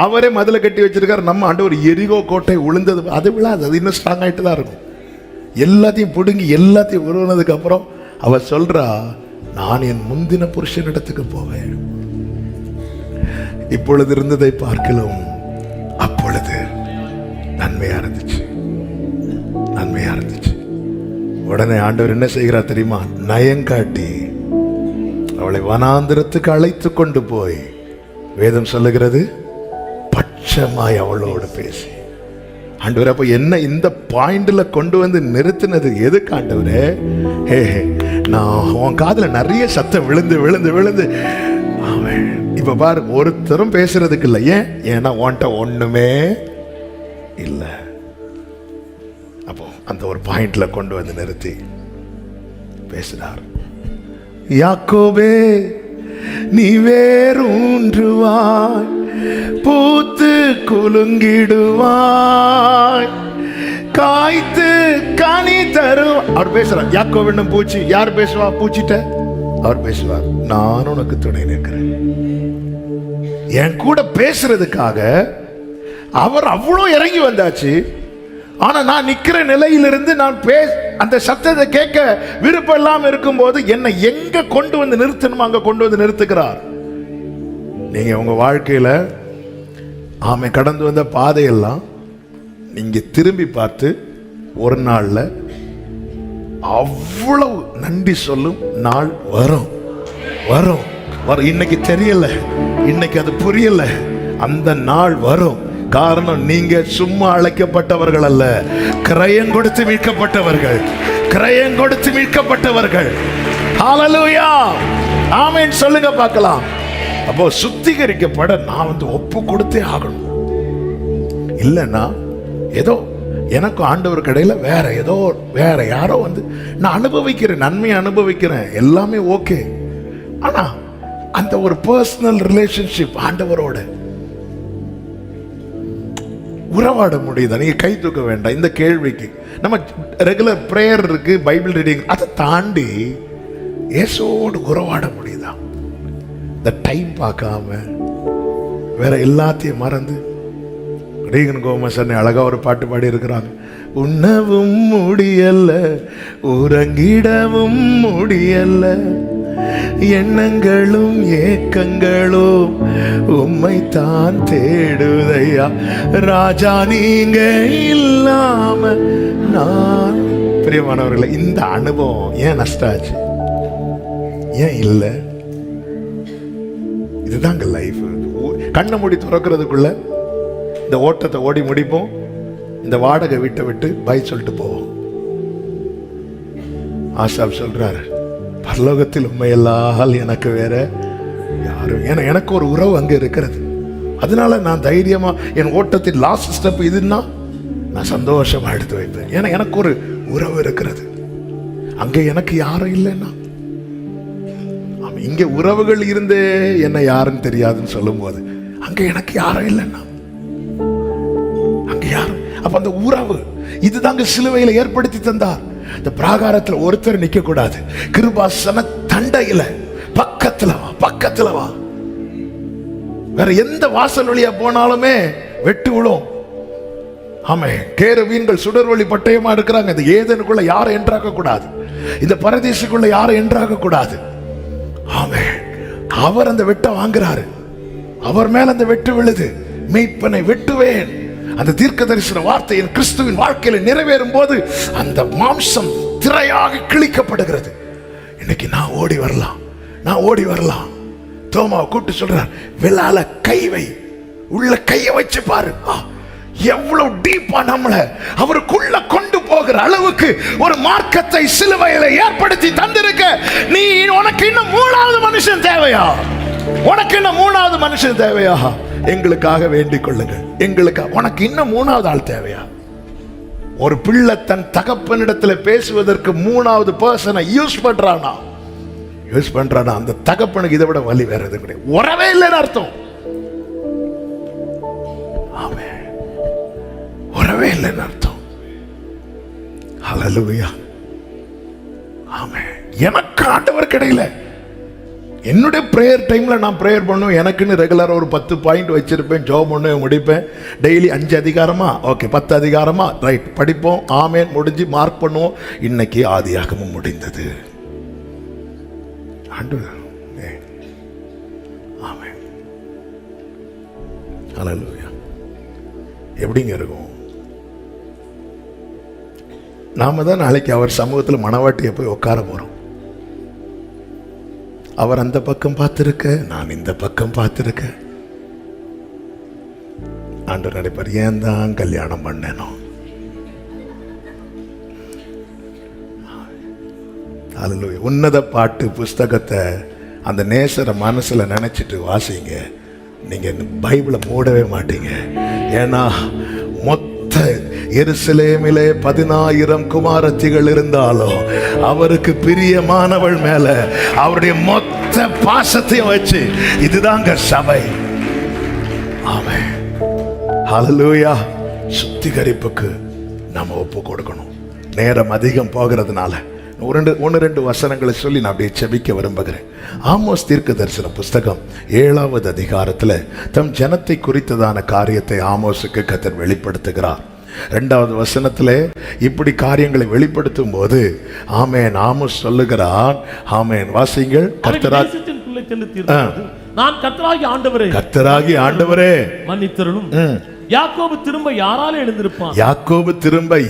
அவரே மதில கட்டி வச்சிருக்காரு. நம்ம ஆண்டவர் எரிகோ கோட்டை உளுந்தது, அது விழாது, அது இன்னும் ஸ்ட்ராங் ஆயிட்டு தான் இருக்கும். எல்லாத்தையும் பிடுங்கி எல்லாத்தையும் உருவனதுக்கு அப்புறம் அவர் சொல்றா, நான் என் முந்தின புருஷனிடத்துக்கு போவேன். இப்பொழுது இருந்ததை பார்க்கலாம் அப்பொழுது நன்மையா இருந்துச்சு. உடனே ஆண்டவர் என்ன செய்கிறார் தெரியுமா? நயங்காட்டி அவளை வனாந்திரத்துக்கு அழைத்து கொண்டு போய், வேதம் சொல்லுகிறது, பட்சமாய் அவளோடு பேசி. ஆண்டவரே, அப்ப என்ன இந்த பாயிண்ட்ல கொண்டு வந்து நிறுத்தினது எதுக்கு ஆண்டவரே? நான் உன் காதுல நிறைய சத்தம் விழுந்து விழுந்து விழுந்து அவன் இப்ப பாரு, ஒருத்தரும் பேசுறதுக்கு இல்லை. ஏன்னா உன்கிட்ட ஒண்ணுமே இல்லை. அப்போ அந்த ஒரு பாயிண்ட்ல கொண்டு வந்து நிறுத்தி பேசினார். யாக்கோபே, நீ வேரூன்றுவாய், பூத்து குலுங்கிடுவாய், காய்த்து கனி தரும். அவர் பேசுறார். யாக்கோபு என்னும் பூச்சி. யார் பேசுவா? பூச்சிட்ட அவர் பேசுவார். நான் உனக்கு துணை நிற்கிறேன். என் கூட பேசுறதுக்காக அவர் அவ்வளோ இறங்கி வந்தாச்சு. ஆனா நான் நிக்கிற நிலையிலிருந்து நான் அந்த சத்தத்தை கேட்க விருப்பம் இல்லாம இருக்கும் போது என்னை எங்க கொண்டு வந்து நிறுத்தணுமோ அங்க கொண்டு வந்து நிறுத்துகிறார். நீங்க உங்க வாழ்க்கையில கடந்து வந்த பாதையெல்லாம் நீங்க திரும்பி பார்த்து ஒரு நாள்ல அவ்வளவு நன்றி சொல்லும் நாள் வரும். இன்னைக்கு தெரியல, இன்னைக்கு அது புரியல, அந்த நாள் வரும். காரணம், நீங்க சும்மா அழைக்கப்பட்டவர்கள் அல்ல, கிரயம் கொடுத்து மீட்கப்பட்டவர்கள். ஹல்லேலூயா, ஆமென் சொல்லுங்க பார்க்கலாம். அப்போ சுத்திகரிக்கப்பட நான் ஒப்பு கொடுத்தே ஆகணும். இல்லைன்னா ஏதோ எனக்கு ஆண்டவர் கடையில வேற யாரோ நான் அனுபவிக்கிறேன், நன்மையை அனுபவிக்கிறேன், எல்லாமே ஓகே. ஆனா அந்த ஒரு பர்சனல் ரிலேஷன்ஷிப் ஆண்டவரோட உறவாட முடியுதா? நீங்க கை தூக்க வேண்டாம். இந்த கேள்விக்கு நம்ம ரெகுலர் பிரேயர் இருக்கு, பைபிள் ரீடிங், அதை தாண்டி இயேசுவோடு உறவாட முடியுதா? இந்த டைம் பார்க்காம வேற எல்லாத்தையும் மறந்து. ரீகன் கோமசன் அழகா ஒரு பாட்டு பாடி இருக்கிறாங்க. உண்ணவும் முடியல, உறங்கிடவும் முடியல, எண்ணங்களும் ஏக்கங்களும் உம்மை தான் தேடுதையா ராஜா, நீங்க இல்லாம நான். பிரியமானவர்களே, இந்த அனுபவம் ஏன் நஷ்டாச்சு? ஏன் இல்லை? இதுதாங்க லைஃப். கண்ணை மூடி துறக்கிறதுக்குள்ள இந்த ஓட்டத்தை ஓடி முடிப்போம், இந்த வாடகை வீட்டை விட்டு பை சொல்லிட்டு போவோம். ஆசாப் சொல்றாரு, பரலோகத்தில் உண்மையெல்லாம் எனக்கு வேற யாரும், ஏன்னா எனக்கு ஒரு உறவு அங்க இருக்கிறது. அதனால நான் தைரியமா என் ஓட்டத்தின் லாஸ்ட் ஸ்டெப் இதுன்னா நான் சந்தோஷமா எடுத்து வைப்பேன். ஏன்னா எனக்கு ஒரு உறவு இருக்கிறது. அங்க எனக்கு யாரும் இல்லைன்னா, இங்க உறவுகள் இருந்தே என்ன யாருன்னு தெரியாதுன்னு சொல்லும் போது அங்க எனக்கு யாரும் இல்லைன்னா அங்க யாரும். அப்ப அந்த உறவு இதுதாங்க சிலுவையில ஏற்படுத்தி தந்தார். இந்த பிராகாரத்துல ஒருத்தர் நிக்க கூடாது, கிருபாசன தண்டையில பக்கத்துல வா. வேற எந்த வாசல் வழியா போனாலுமே வெட்டு விழும். ஆமே, கேருபீன்கள் சுடர்வழி பட்டயமா இருக்கிறாங்க. இந்த ஏதேனுக்குள்ள யாரும் என்றாக்க கூடாது, இந்த பரதேசுக்குள்ள யாரும் என்றாக்க கூடாது. ஆமே, அவர் அந்த வெட்ட வாங்குறாரு, அவர் மேல அந்த வெட்டு விழுது. மெய்ப்பனை வெட்டுவேன், அந்த தீர்க்க தரிசன வார்த்தை என் கிறிஸ்துவின் வாழ்க்கையில நிறைவேறும் போது அந்த மாம்சம் திரையாக கிழிக்கப்படுகிறது. இன்னைக்கு நான் ஓடி வரலாம். தோமாவை கூட்டு சொல்றார், விழால கை வை, உள்ள கையை வச்சு பாரு, எவ்வளவு டீப்பா நம்மள அவருக்குள்ள கொண்டு போகிற அளவுக்கு ஒரு மார்க்கத்தை சிலுவையில ஏற்படுத்தி தந்திருக்க. நீ உனக்கு இன்னும் மூணாவது மனுஷன் தேவையா? எங்களுக்காக வேண்டிக் கொள்ளுங்க. உனக்கு இன்னும் மூணாவது ஆள் தேவையா? ஒரு பிள்ளை தன் தகப்பனிடத்துல பேசுவதற்கு மூணாவது பர்சனை யூஸ் பண்றானா, அந்த தகப்பனுக்கு இதை விட வலி வேற எதுவும் கிடையாது. உறவே இல்லைன்னு அர்த்தம். உறவே இல்லைன்னு அர்த்தம். ஹல்லேலூயா. ஆமென். எனக்கு ஆண்டவர் கிடையில. என்னுடைய பிரேயர் டைம்ல நான் பிரேயர் பண்ணுவேன். எனக்குன்னு ரெகுலரா ஒரு 10 பாயிண்ட் வச்சிருப்பேன். ஜாப் பண்ண முடிப்பேன். டெய்லி 5 அதிகாரமா, ஓகே 10 அதிகாரமா, ரைட் படிப்போம். ஆமென், முடிஞ்சு மார்க் பண்ணுவோம். இன்னைக்கு ஆதியாகமம் முடிந்தது. ஆண்டவர் ஆமென். ஹல்லேலூயா. எப்படிங்க இருக்கும்? நாம தான் நாளைக்கு அவர் சமூகத்தில் மணவாட்டியை போய் உட்கார போறோம். அவர் அந்த பக்கம் பார்த்திருக்க, நான் இந்த பக்கம் பார்த்திருக்க. ஆண்டவர் நினைப்பார், ஏன் தான் கல்யாணம் பண்ணேனோ. அல்லேலூயா. உன்னத பாட்டு புஸ்தகத்தை அந்த நேசரை மனசுல நினைச்சிட்டு வாசிங்க. நீங்க பைபிளை மூடவே மாட்டீங்க. ஏன்னா மொத்த எருசலேமிலே 10,000 குமாரத்திகள் இருந்தாலும் அவருக்கு பிரியமானவள் மேல அவருடைய மொத்த பாசத்தையும் வச்சு, இதுதாங்க சபை. ஆமென். ஹல்லேலூயா. சுத்திகரிப்புக்கு நாம ஒப்பு கொடுக்கணும். நேரம் அதிகம் போகிறதுனால 1-2 வசனங்களை சொல்லி நான் அப்படியே செபிக்க விரும்புகிறேன். ஆமோஸ் தீர்க்க தரிசன புஸ்தகம் 7வது அதிகாரத்துல தம் ஜனத்தை குறித்ததான காரியத்தை ஆமோஸுக்கு கர்த்தர் வெளிப்படுத்துகிறார். 2வது வசனத்துல இப்படி காரியங்களை வெளிப்படுத்தும் போது ஆமென், ஆமோஸ் சொல்லுகிறான். ஆமென், வாசிங்கள். நான் கர்த்தராகிய ஆண்டவரே மன்னித்தருளும். யாக்கோபு திரும்ப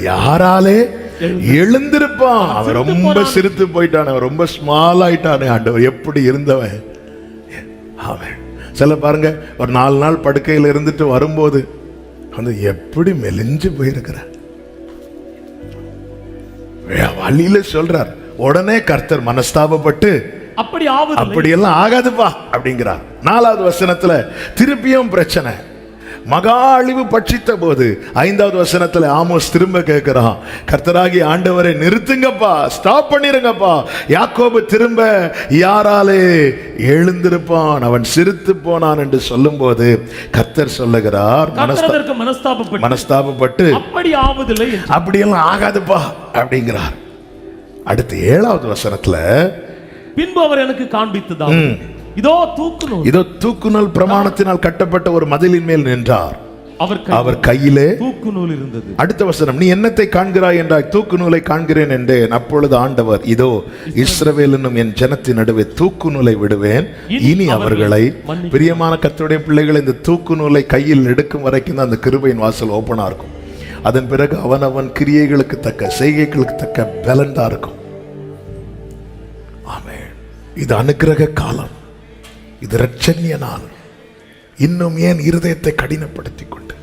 யாராலே எழுந்திருப்பான். அவன் ரொம்ப சிரித்து போயிட்டான், அவன் ரொம்ப ஸ்மால் ஆயிட்டானே. ஆண்டவர் எப்படி இருந்தவன். ஆமென். சில பாருங்க, ஒரு 4 நாள் படுக்கையில் இருந்துட்டு வரும்போது வந்து எப்படி மெலிஞ்சு போயிருக்கிற வழியில சொல்றார். உடனே கர்த்தர் மனஸ்தாபப்பட்டு அப்படியெல்லாம் ஆகாதுப்பா அப்படிங்கிறார். 4வது வசனத்துல திருப்பியும் பிரச்சனை, மகா அழிவு பட்சித்த போது 5வது வசனத்துல ஆமோஸ் திரும்ப கேட்கிறான், கர்த்தராகிய ஆண்டவரை நிறுத்துங்கப்பா, ஸ்டாப் பண்ணிருங்கப்பா. யாக்கோபு திரும்ப யாராலே எழுந்திருப்பான், அவன் சிரித்து போனான் என்று சொல்லும் போது கர்த்தர் சொல்லுகிறார், மனஸ்தாபப்பட்டு அப்படியெல்லாம் ஆகாதுப்பா அப்படிங்கிறார். அடுத்து 7வது வசனத்துல பின்பு அவர் எனக்கு காண்பித்ததா இதோ தூக்குநூல் பிரமாணத்தினால் கட்டப்பட்ட ஒரு மதிலின் மேல் நின்றார். அவர் கையிலே தூக்கு நூல் இருந்தது. அடுத்த வசனம், நீ என்னத்தை காண்கிறாய் என்றாய், தூக்கு நூலை காண்கிறேன் என்றேன். அப்பொழுது ஆண்டவர், இதோ இஸ்ரவேல் என்னும் என் ஜனத்தின் நடுவே தூக்கு நூலை விடுவேன், இனி அவர்களை. பிரியமான கர்த்தருடைய பிள்ளைகள், இந்த தூக்கு நூலை கையில் எடுக்கும் வரைக்கும் தான் அந்த கிருபையின் வாசல் ஓப்பனா இருக்கும். அதன் பிறகு அவனவன் கிரியைகளுக்கு தக்க, செய்கைகளுக்கு தக்க பலன் தான் இருக்கும். ஆமென். இது அனுக்கிரக காலம், இது இரட்சணிய நாள். இன்னும் ஏன் இருதயத்தை கடினப்படுத்திக் கொண்டு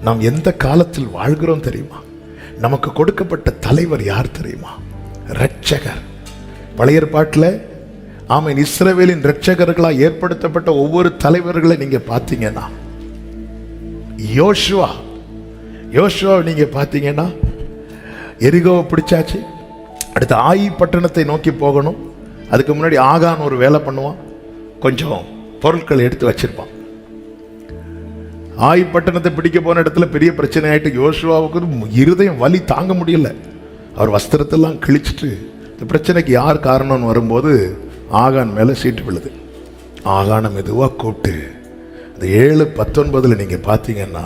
நாம் எந்த காலத்தில் வாழ்கிறோம் தெரியுமா? நமக்கு கொடுக்கப்பட்ட தலைவர் யார் தெரியுமா? இரட்சகர். பழைய ஏற்பாட்டில் ஆமென், இஸ்ரவேலின் இரட்சகர்களாக ஏற்படுத்தப்பட்ட ஒவ்வொரு தலைவர்களை நீங்க பார்த்தீங்கன்னா, யோசுவா நீங்க பார்த்தீங்கன்னா, எரிகோவை பிடிச்சாச்சு, அடுத்து ஆயி பட்டணத்தை நோக்கி போகணும். அதுக்கு முன்னாடி ஆகான் ஒரு வேலை பண்ணுவான், கொஞ்சம் பொருட்களை எடுத்து வச்சிருப்பான். ஆயி பட்டணத்தை பிடிக்க போன இடத்துல பெரிய பிரச்சனை ஆயிட்டு யோசுவாவுக்கு இருதயம் வலி தாங்க முடியல. அவர் வஸ்திரத்தெல்லாம் கிழிச்சிட்டு இந்த பிரச்சனைக்கு யார் காரணம்னு வரும்போது ஆகான் மேல சீட்டு விழுது. ஆகான மெதுவாக கூப்பிட்டு இந்த 7:19 நீங்க பார்த்தீங்கன்னா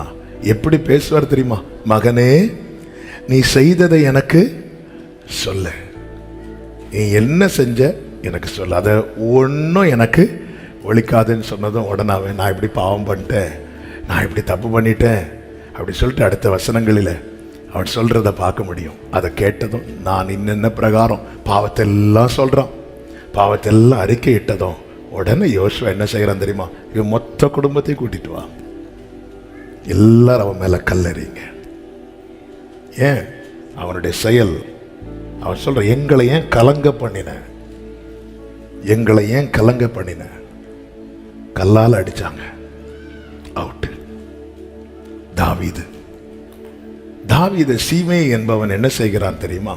எப்படி பேசுவார் தெரியுமா? மகனே, நீ செய்ததை எனக்கு சொல்லு, நீ என்ன செஞ்ச எனக்கு சொல்லு, அதை ஒன்றும் எனக்கு ஒழிக்காதுன்னு சொன்னதும் உடனாவே நான் இப்படி பாவம் பண்ணிட்டேன், நான் இப்படி தப்பு பண்ணிட்டேன் அப்படி சொல்லிட்டு அடுத்த வசனங்களில் அவன் சொல்றத பார்க்க முடியும். அதை கேட்டதும் நான் இன்னென்ன பிரகாரம் பாவத்தெல்லாம் சொல்றான், பாவத்தெல்லாம் அறிக்கை இட்டதும் உடனே யோசுவா என்ன செய்யறான் தெரியுமா? இவன் மொத்த குடும்பத்தையும் கூட்டிட்டு வா, எல்லாரும் அவன் மேல கல்லறிங்க. ஏன்? அவனுடைய செயல். அவன் சொல்ற, எங்களை ஏன் கலங்க பண்ணின, எங்களை ஏன் கலங்க பண்ணின. கல்லால் அடிச்சாங்க, அவுட். தாவீது சீமே என்பவன் என்ன செய்கிறான் தெரியுமா?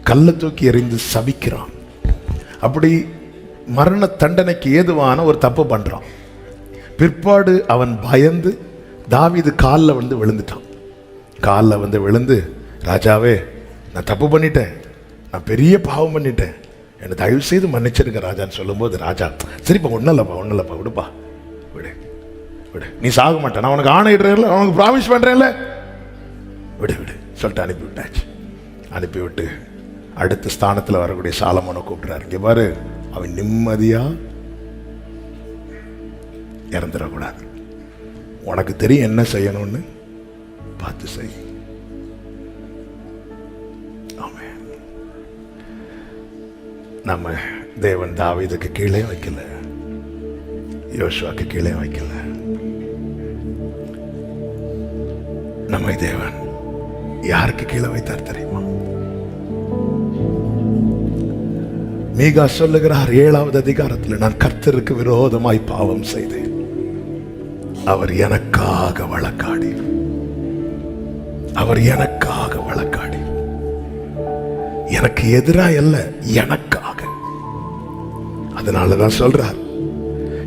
கல்லை தூக்கி எறிந்து சபிக்கிறான். அப்படி மரண தண்டனைக்கு ஏதுவான ஒரு தப்பு பண்றான். பிற்பாடு அவன் பயந்து தாவீது காலில் வந்து விழுந்துட்டான். காலில் வந்து விழுந்து, ராஜாவே, நான் தப்பு பண்ணிட்டேன், நான் பெரிய பாவம் பண்ணிட்டேன், என்னை தயவு செய்து மன்னிச்சிருக்க ராஜான்னு சொல்லும்போது, ராஜா, சரிப்பா, ஒன்றும் இல்லைப்பா, விடுப்பா, விடு, நீ சாக மாட்டேன், நான் உனக்கு ஆணையிடுறேன்ல, உனக்கு ப்ராமிஸ் பண்றேன்ல, விடு சொல்லிட்டு அனுப்பிவிட்டாச்சு. அனுப்பிவிட்டு அடுத்த ஸ்தானத்தில் வரக்கூடிய சாலமோனை கூப்பிடுறாரு. இங்க பாரு, அவன் நிம்மதியா இறந்துடக்கூடாது, உனக்கு தெரியும் என்ன செய்யணும்னு, பார்த்து செய். ஆமென். நம்ம தேவன் தாவீதுக்கு கீழே வைக்கல, யோசுவாக்கு கீழே வைக்கல. நம்மை தேவன் யாருக்கு கீழே வைத்தார் தெரியுமா? மீகா சொல்லுகிறார் 7வது அதிகாரத்தில், நான் கர்த்தருக்கு விரோதமாய் பாவம் செய்தேன், அவர் எனக்காக வழக்காடி, எனக்கு எதிராக அல்ல, எனக்காக. அதனாலதான் சொல்றார்,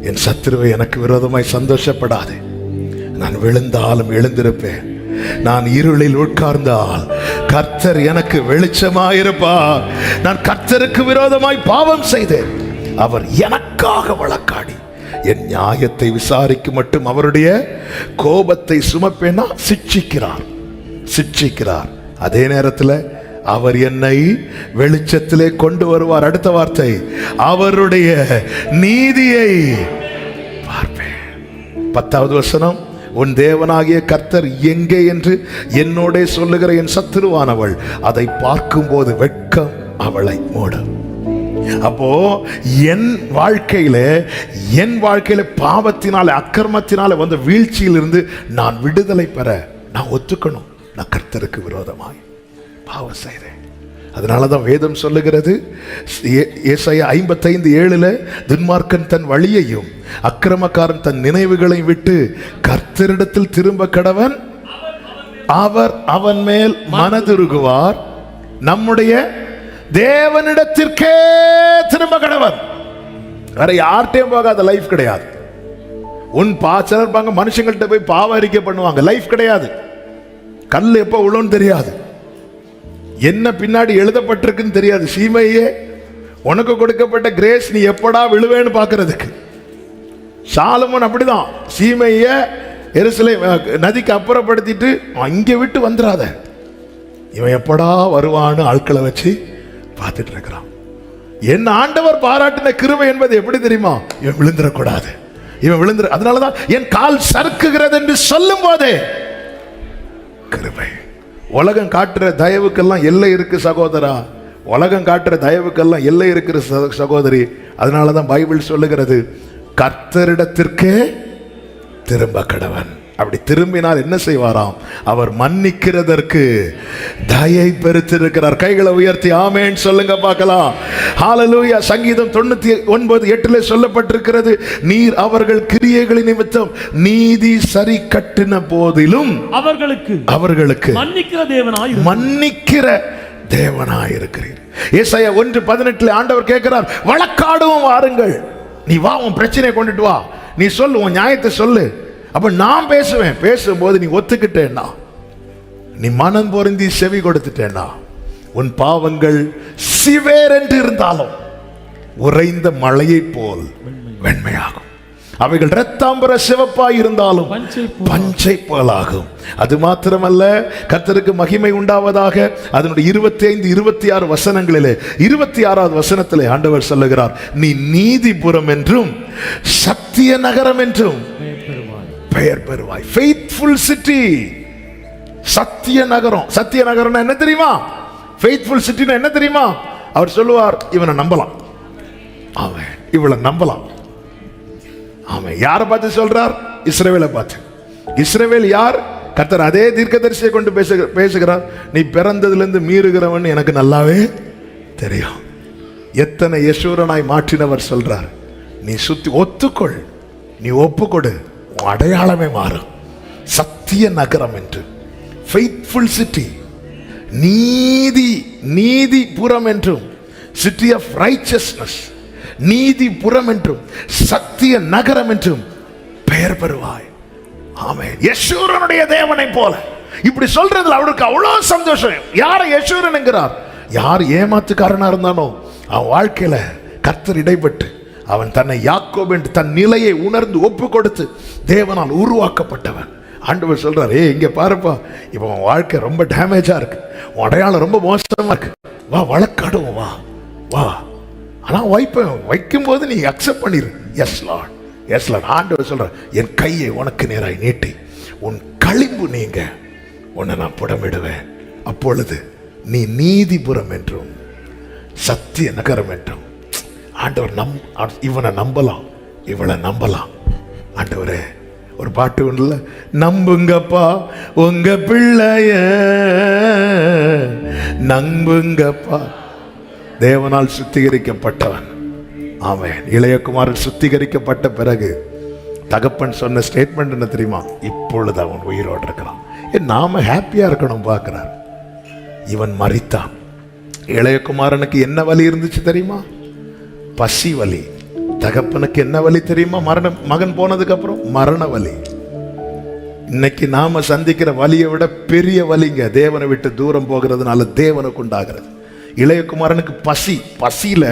என் சத்துருவை எனக்கு விரோதமாய் சந்தோஷப்படாதே, நான் விழுந்தாலும் எழுந்திருப்பேன், நான் இருளில் உட்கார்ந்தால் கர்த்தர் எனக்கு வெளிச்சமாயிருப்பார். நான் கர்த்தருக்கு விரோதமாய் பாவம் செய்தேன், அவர் எனக்காக வழக்காடி என் நியாயத்தை விசாரிக்கும் மட்டும் அவருடைய கோபத்தை சுமப்பேனா சிட்சிக்கிறார். அதே நேரத்தில் அவர் என்னை வெளிச்சத்திலே கொண்டு வருவார். அடுத்த வார்த்தை, அவருடைய நீதியை பார்ப்பேன். 10வது வசனம், உன் தேவனாகிய கர்த்தர் எங்கே என்று என்னோட சொல்லுகிற என் சத்துருவானவள் அதை பார்க்கும்போது வெட்கம் அவளை மூடும். அப்போ என் வாழ்க்கையில பாவத்தினால, அக்கிரமத்தினால வந்த வீழ்ச்சியிலிருந்து நான் விடுதலை பெற நான் ஒத்துக்கணும், நான் கர்த்தருக்கு விரோதமாய் பாவம் செய்றேன். அதனாலதான் வேதம் சொல்லுகிறது, ஏசாயா 55:7, துன்மார்க்கன் தன் வழியையும் அக்கிரமக்காரன் தன் நினைவுகளை விட்டு கர்த்தரிடத்தில் திரும்ப கடவன், அவர் அவன் மேல் மனதுருகுவார், நம்முடைய தேவனிடத்திற்கே திரும்ப கடவன். வேற யார்கிட்டையும் போகாத லைஃப் கிடையாது. உன் சிலர் இருப்பாங்க, மனுஷங்கள்ட்ட போய் பாவ அறிக்கை பண்ணுவாங்க, லைஃப் கிடையாது. கல் எப்ப உழுன்னு தெரியாது, என்ன பின்னாடி எழுதப்பட்டிருக்குன்னு தெரியாது. சீமையே, உனக்கு கொடுக்கப்பட்ட கிரேஸ் நீ எப்படா விழுவேன்னு பார்க்கிறதுக்கு. சாலமோன் அப்படிதான், சீமைய எருசலேம் நதிக்கு அப்புறப்படுத்திட்டு இங்க விட்டு வந்துடாத, இவன் எப்படா வருவான்னு ஆட்களை வச்சு பார்த்துட்டு இருக்கிறான். என் ஆண்டவர் பாராட்டின கிருபை என்பது எப்படி தெரியுமா? இவன் விழுந்துடக்கூடாது, இவன் விழுந்துற, அதனாலதான் என் கால் சறுக்குகிறது என்று சொல்லும் போதே கிருபை. உலகம் காட்டுற தயவுக்கெல்லாம் எல்லை இருக்கு சகோதரா, உலகம் காட்டுற தயவுக்கெல்லாம் எல்லை இருக்கிற சகோதரி. அதனாலதான் பைபிள் சொல்லுகிறது, கர்த்தரிடத்திற்கு திரும்ப கடவன். அப்படி திரும்பினால் என்ன செய்வாராம்? அவர் மன்னிக்கிறதற்கு தயை பெருத்திருக்கிறார். கைகளை உயர்த்தி ஆமென் சொல்லுங்க பார்க்கலாம். ஹalleluya. சங்கீதம் 99:8 சொல்லப்பட்டிருக்கிறது, நீர் அவர்கள் கிரியைகளின் நிமித்தம் நீதி சரி கட்டின போதிலும் அவர்களுக்கு மன்னிக்கிற தேவனாய் இருக்கிறீர். ஏசாயா 1:18 ஆண்டவர் கேட்கிறார், வழக்காடுவோம் வாருங்கள். நீ வா, உன் பிரச்சனையை கொண்டுட்டு வா, நீ சொல்லு, உன் நியாயத்தை சொல்லு. அப்ப நான் பேசுவேன். பேசும்போது நீ ஒத்துக்கிட்டேன்னா, நீ மனம் பொருந்தி செவி கொடுத்துட்டேன்னா, உன் பாவங்கள் சிவேரென்று இருந்தாலும் உறைந்த மழையை போல் வெண்மையாகும். அவைகள் இரத்தாம்பர சிவப்பாய் இருந்தாலும் பஞ்சை போலாகும். அது மாத்திரமல்ல, கர்த்தருக்கு மகிமை உண்டாவதாக. அதனுடைய 25, 26 வசனங்களிலே 26வது வசனத்திலே ஆண்டவர் சொல்லுகிறார், நீ நீதிபுரம் என்றும் சத்திய நகரம் என்றும் பெயர் பெறுவாய். Faithful city. சத்திய நகரம். சத்திய நகரம் என்ன தெரியுமா? ஃபெய்த்ஃபுல் சிட்டினா என்ன தெரியுமா? அவர் சொல்லுவார், இவனை நம்பலாம், அவன் இவளை நம்பலாம். ஆமா, யாரை பார்த்து சொல்றார்? இஸ்ரவேலை பார்த்து. இஸ்ரவேல் யார்? கர்த்தர் அதே தீர்க்கதரிசியை கொண்டு பேசுகிறார். நீ பிறந்ததிலிருந்து மீறுகிறவன் எனக்கு நல்லாவே தெரியும். எத்தனை யசூரனாய் மாற்றினவர் சொல்றார், நீ சுத்தி ஒத்துக்கொள், நீ ஒப்புக்கொடு, உன் அடையாளமே மாறும். சத்திய நகரம் என்று, ஃபெய்த்ஃபுல் சிட்டி, நீதிபுரம் என்றும், சிட்டி ஆஃப் ரைச்சஸ்னஸ், நீதிபுரம் என்றும் சத்திய நகரம் என்றும் பெயர் பெறுவாய். ஆமென். யெஷூரனுடைய தேவனை போல. இப்படி சொல்றதுல அவருக்கு அவ்வளவு சந்தோஷம். யாரை யெஷூரன் என்கிறார்? யார் ஏமாத்துக்காரனா இருந்தானோ அவன் வாழ்க்கையில கர்த்தர் இடைப்பட்டு அவன் தன்னை யாக்கோபு என்று தன் நிலையை உணர்ந்து ஒப்பு கொடுத்து தேவனால் உருவாக்கப்பட்டவன். ஆண்டவர் சொல்றார், இங்க பாருப்பா, இப்ப உன் வாழ்க்கை ரொம்ப டேமேஜா இருக்கு, உன் அடையாளம் ரொம்ப மோசமா இருக்கு, வா வழக்காடுவோம், வா வா. ஆனா வைக்கும் போது நீ அக்செப்ட் பண்ணிரு. Yes lord, yes lord. ஆண்டவர் சொல்ற, என் கையை உனக்கு நேராய் நீட்டி உன் களிம்பு நீங்க உன்னை நான் புடமிடுவேன். அப்பொழுது நீ நீதிபுரம் என்றும் சத்திய நகரம் என்றும். ஆண்டவர் இவனை நம்பலாம், இவளை நம்பலாம். ஆண்டவரே, ஒரு பாட்டு ஒண்ணுல, நம்புங்கப்பா உங்க பிள்ளைய, நம்புங்கப்பா. தேவனால் சுத்திகரிக்கப்பட்டவன். ஆமென். இளையகுமாரன் சுத்திகரிக்கப்பட்ட பிறகு தகப்பன் சொன்ன ஸ்டேட்மெண்ட் என்ன தெரியுமா? இப்பொழுது அவன் உயிரோடு இருக்கிறான். நாம ஹாப்பியா இருக்கணும் பார்க்கிறார். இவன் மரித்தான். இளையகுமாரனுக்கு என்ன வலி இருந்துச்சு தெரியுமா? பசி வலி. தகப்பனுக்கு என்ன வலி தெரியுமா? மகன் போனதுக்கு அப்புறம் மரண வலி. இன்னைக்கு நாம சந்திக்கிற வலியை விட பெரிய வலிங்க தேவனை விட்டு தூரம் போகிறதுனால தேவனுக்கு உண்டாகிறது. இளையகுமாரனுக்கு பசி. பசியில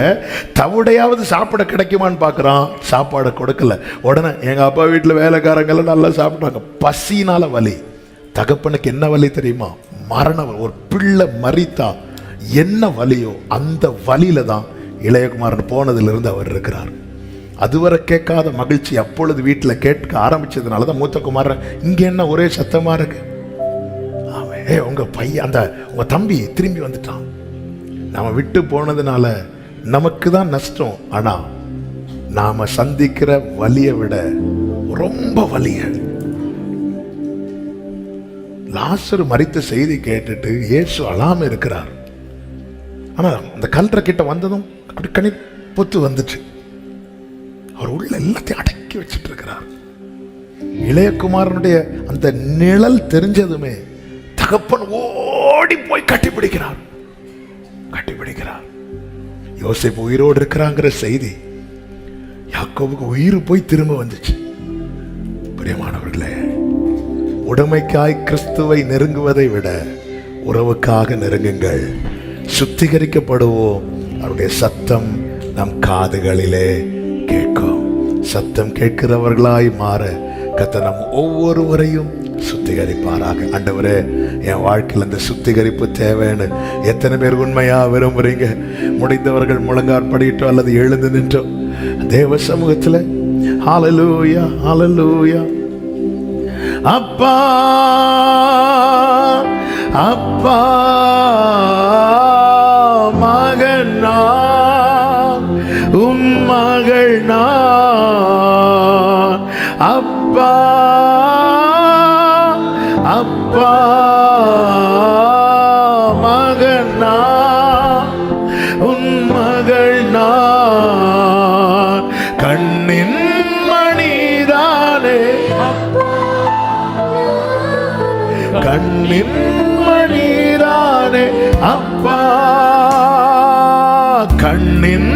தவிடையாவது சாப்பிட கிடைக்குமான்னு பார்க்குறான், சாப்பாடு கொடுக்கல. உடனே எங்க அப்பா வீட்டில் வேலைக்காரங்களும் நல்லா சாப்பிட்டாங்க. பசினால வலி. தகப்பனுக்கு என்ன வலி தெரியுமா? மரண வலி. ஒரு பிள்ளை மரித்தா என்ன வலியோ அந்த வலியில தான் இளையகுமாரன் போனதிலிருந்து அவர் இருக்கிறார். அதுவரை கேட்காத மகிழ்ச்சி அப்பொழுது வீட்டில் கேட்க ஆரம்பிச்சதுனால தான் மூத்த குமாரன், இங்க என்ன ஒரே சத்தமா இருக்கு? உங்க பையன், உங்க தம்பி திரும்பி வந்துட்டான். நாம விட்டு போனதுனால நமக்கு தான் நஷ்டம். ஆனா நாம சந்திக்கிற வலியை விட ரொம்ப வலிய. லாசரு மரித்த செய்தி கேட்டுட்டு இயேசு அழாம இருக்கிறார். ஆனா அந்த கல்ற கிட்ட வந்ததும் அப்படி கனி பொத்து வந்துச்சு. அவர் உள்ள எல்லாத்தையும் அடக்கி வச்சுட்டு இருக்கிறார். இளையகுமாரனுடைய அந்த நிழல் தெரிஞ்சதுமே தகப்பன் ஓடி போய் கட்டிப்பிடிக்கிறார். யோசேப்பு உயிரோடு இருக்கிறாங்கிற செய்தி யாக்கோபுக்கு உயிர் போய் திரும்ப வந்துச்சு. பிரியமானவர்களே, உடமைக்காய் கிறிஸ்துவை நெருங்குவதை விட உறவுக்காக நெருங்குங்கள். சுத்திகரிக்கப்படுவோம். அவருடைய சத்தம் நம் காதுகளிலே கேட்கும். சத்தம் கேட்கிறவர்களாய் மாற கர்த்தர் நம் ஒவ்வொருவரையும் சுத்திகரிப்பாராக. ஆண்டவரே, என் வாழ்க்கையில் இந்த சுத்திகரிப்பு தேவைன்னு எத்தனை பேர் உண்மையா விரும்புறீங்க? முடிந்தவர்கள் முழங்கால் படியிட்டோ அல்லது எழுந்து நின்றோ தேவ சமூகத்தில் ஹல்லேலூயா ஹல்லேலூயா. அப்பா அப்பா மகன் நான், உம் மகள் நான். அப்பா அப்பா மகன் நான், உன் மகள் நான். கண்ணின் மணிதானே, கண்ணின் மணிதானே அப்பா. கண்ணின்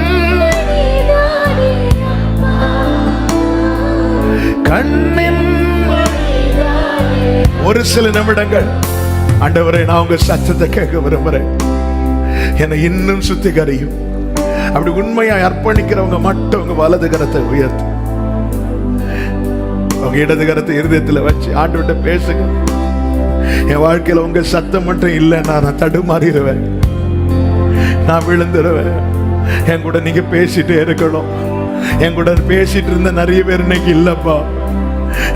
கண்ணின் ஒரு சில நிமிடங்கள் ஆண்டவரே, நான் உங்க சத்தத்தை கேட்க விரும்புறேன். என்னை இன்னும் சுத்திகரியும். அப்படி உண்மையா அர்ப்பணிக்கிறவங்க மட்டும் உங்க வலது கரத்தை உயர்த்து, உங்க இடது கரத்தை இருதயத்தில் வச்சு ஆண்டவர்கிட்ட பேசுங்க. என் வாழ்க்கையில உங்க சத்தம் மட்டும் இல்லைன்னா நான் தடுமாறிடுவேன், நான் விழுந்துடுவேன். என் கூட நீங்க பேசிட்டே இருக்கணும். என் கூட பேசிட்டு இருந்த நிறைய பேர் இன்னைக்கு இல்லப்பா.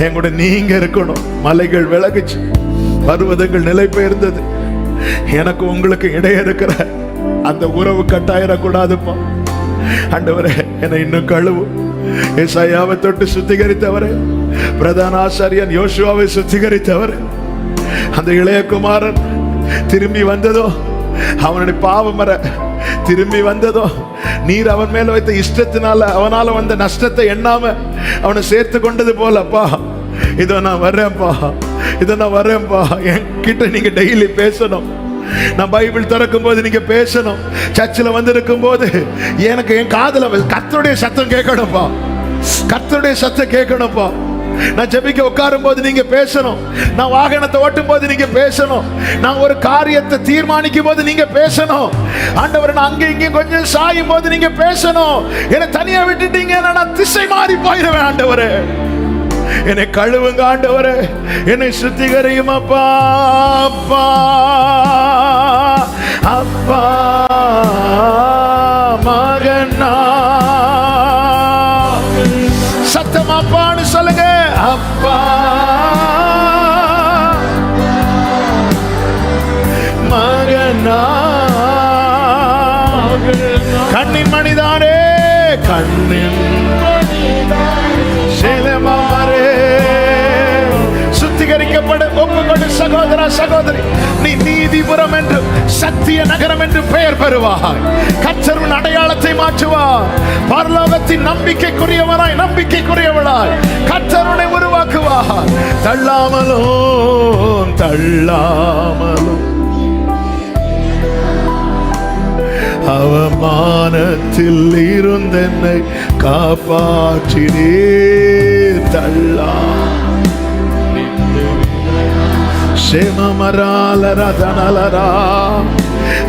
என் கூட நீங்க இருக்கணும். மலைகள் விலகுச்சு, பர்வதங்கள் நிலை பெயர்ந்தது. எனக்கு உங்களுக்கு இடையே இருக்கிற அந்த உறவு கட்டாயிடக்கூடாதுப்பா. ஆண்டவரே, என்னை இன்னும் கழுவு. ஏசாயாவை தொட்டு சுத்திகரித்தவரே, பிரதான ஆசாரியன் யோசுவாவை சுத்திகரித்தவரே, அந்த இளைய குமாரன் திரும்பி வந்ததோ, அவனுடைய பாவம் வர திரும்பி வந்ததோ, நீர் அவன் மேல வைத்த இஷ்டத்தினால அவனால வந்த நஷ்டத்தை எண்ணாம அவனை சேர்த்து கொண்டது போலப்பா. இதோ நான் வர்றேன்ப்பா, இதோ நான் வர்றேன்ப்பா. என்கிட்ட நீங்க டெய்லி பேசணும். நான் பைபிள் திறக்கும் போது நீங்க பேசணும். சர்ச்சில் வந்து இருக்கும் போது எனக்கு என் காதுல கர்த்தருடைய சத்தம் கேட்கணும்ப்பா, கர்த்தருடைய சத்தம் கேட்கணும்ப்பா. நான் ஜெபிக்க உட்காரும் போது நீங்க பேசணும். நான் வாகனத்தை ஓட்டும் போது நீங்க பேசணும். நான் ஒரு காரியத்தை தீர்மானிக்கும் போது நீங்க பேசணும். ஆண்டவர், நான் அங்கே இங்கே கொஞ்சம் சாயும் போது நீங்க பேசணும். என்னை தனியா விட்டுட்டீங்க, நான் திசை மாறி போயிடுவேன். ஆண்டவரே, என்னை கழுவுங்க. ஆண்டவரே, என்னை சுத்திகரியும் அப்பா. அப்பா அப்பா மகனா, சத்தம் அப்பான்னு சொல்லுங்க. அப்பா மகனா, கண்ணின் மணிதானே, கண்ணின் சேலமாரே. சுத்திகரிக்கப்பட ஒப்புக்கொண்டு சகோதரா சகோதரி, நீ நீதிபுரம் என்று சத்திய நகரம் என்று பெயர் பெறுவாய். கர்த்தரின் அடையாளத்தை மாற்றுவார். பரலோகத்தின் நம்பிக்கைக்குரியவனாய் நம்பிக்கைக்குரியவளாய் கர்த்தருனை உருவாக்குவார். தள்ளாமலும் தள்ளாமலும் அவமானத்தில் இருந்தென்னை காப்பாற்றினே. தள்ளா சேமமராலரதனலரா.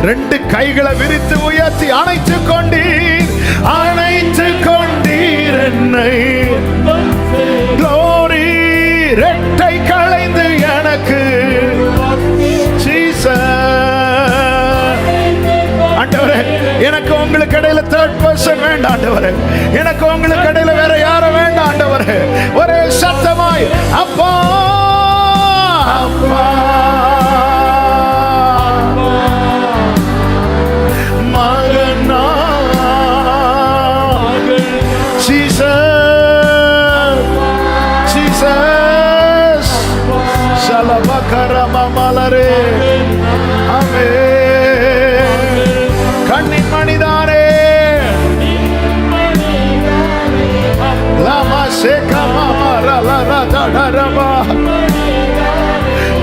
ரெண்டு கைகளை விரித்து உயர்த்தி அணைத்து கொண்டீர், அணைத்து கொண்டீர் என்னை. க்ளோரி, ரெட்டை களைந்து எனக்கு ஆண்டவரே, எனக்கு உங்களுக்கு இடையில தேர்ட் பர்சன் வேண்டாம். ஆண்டவரே, எனக்கு உங்களுக்கு இடையில வேற யாரும் வேண்டாம். ஆண்டவரே, ஒரே சத்தமாய் அப்பா அப்பா மகனா. ஜீசஸ் ஜீசஸ் சலபகரமமலரே. ஆமென். கண்ணின் மணிதானே, லமா சேகமரலரதடரபா.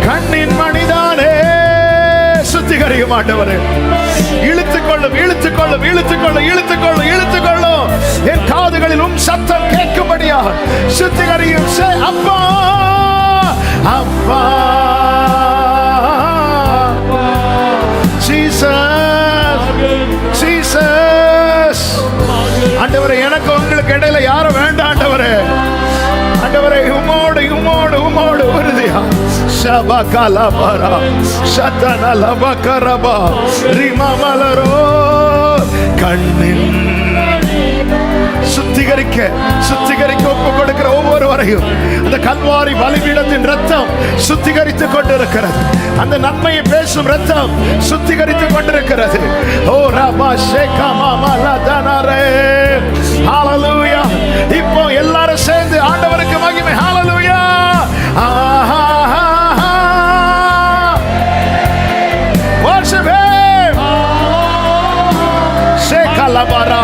கண்ணின் மணிதானே, சுத்திகரியும் ஆண்டவரே. இழுத்துக்கொள்ளும் இழுத்துக்கொள்ளும் இழுத்துக்கொள்ளும் இழுத்துக்கொள்ளும் இழுத்துக்கொள்ளும். என் காதுகளில் சத்தம் கேட்கும்படியாக சுத்திகரியும். அப்பா அப்பா ஜீசஸ் ஜீசஸ். ஆண்டவரே, எனக்கு உங்களுக்கு இடையில யாரும் வேண்டாம். ஆண்டவரே, ஆண்டவரே உம்மோடு உம்மோடு உம்மோடு உறுதியா ஷபகலபரா ஷதனலபகரபா ரிமமலரோ கண்ணின் சுத்திகரிக்க ஒப்பு கொடுக்கிற ஒவ்வொருவரையும் அந்த கல்வாரி பலிபீடத்தின் ரத்தம் சுத்திகரித்துக் கொண்டிருக்கிறது. அந்த நன்மையை பேசும் ரத்தம் சுத்திகரித்துக் கொண்டிருக்கிறது. ஓ ரபா ஷேகமா மலதனரே ஹalleluya. இப்போ எல்லாரும் சேர்ந்து ஆண்டவருக்கு மகிமை. ஹalleluya. worship him. ஷேகலபரா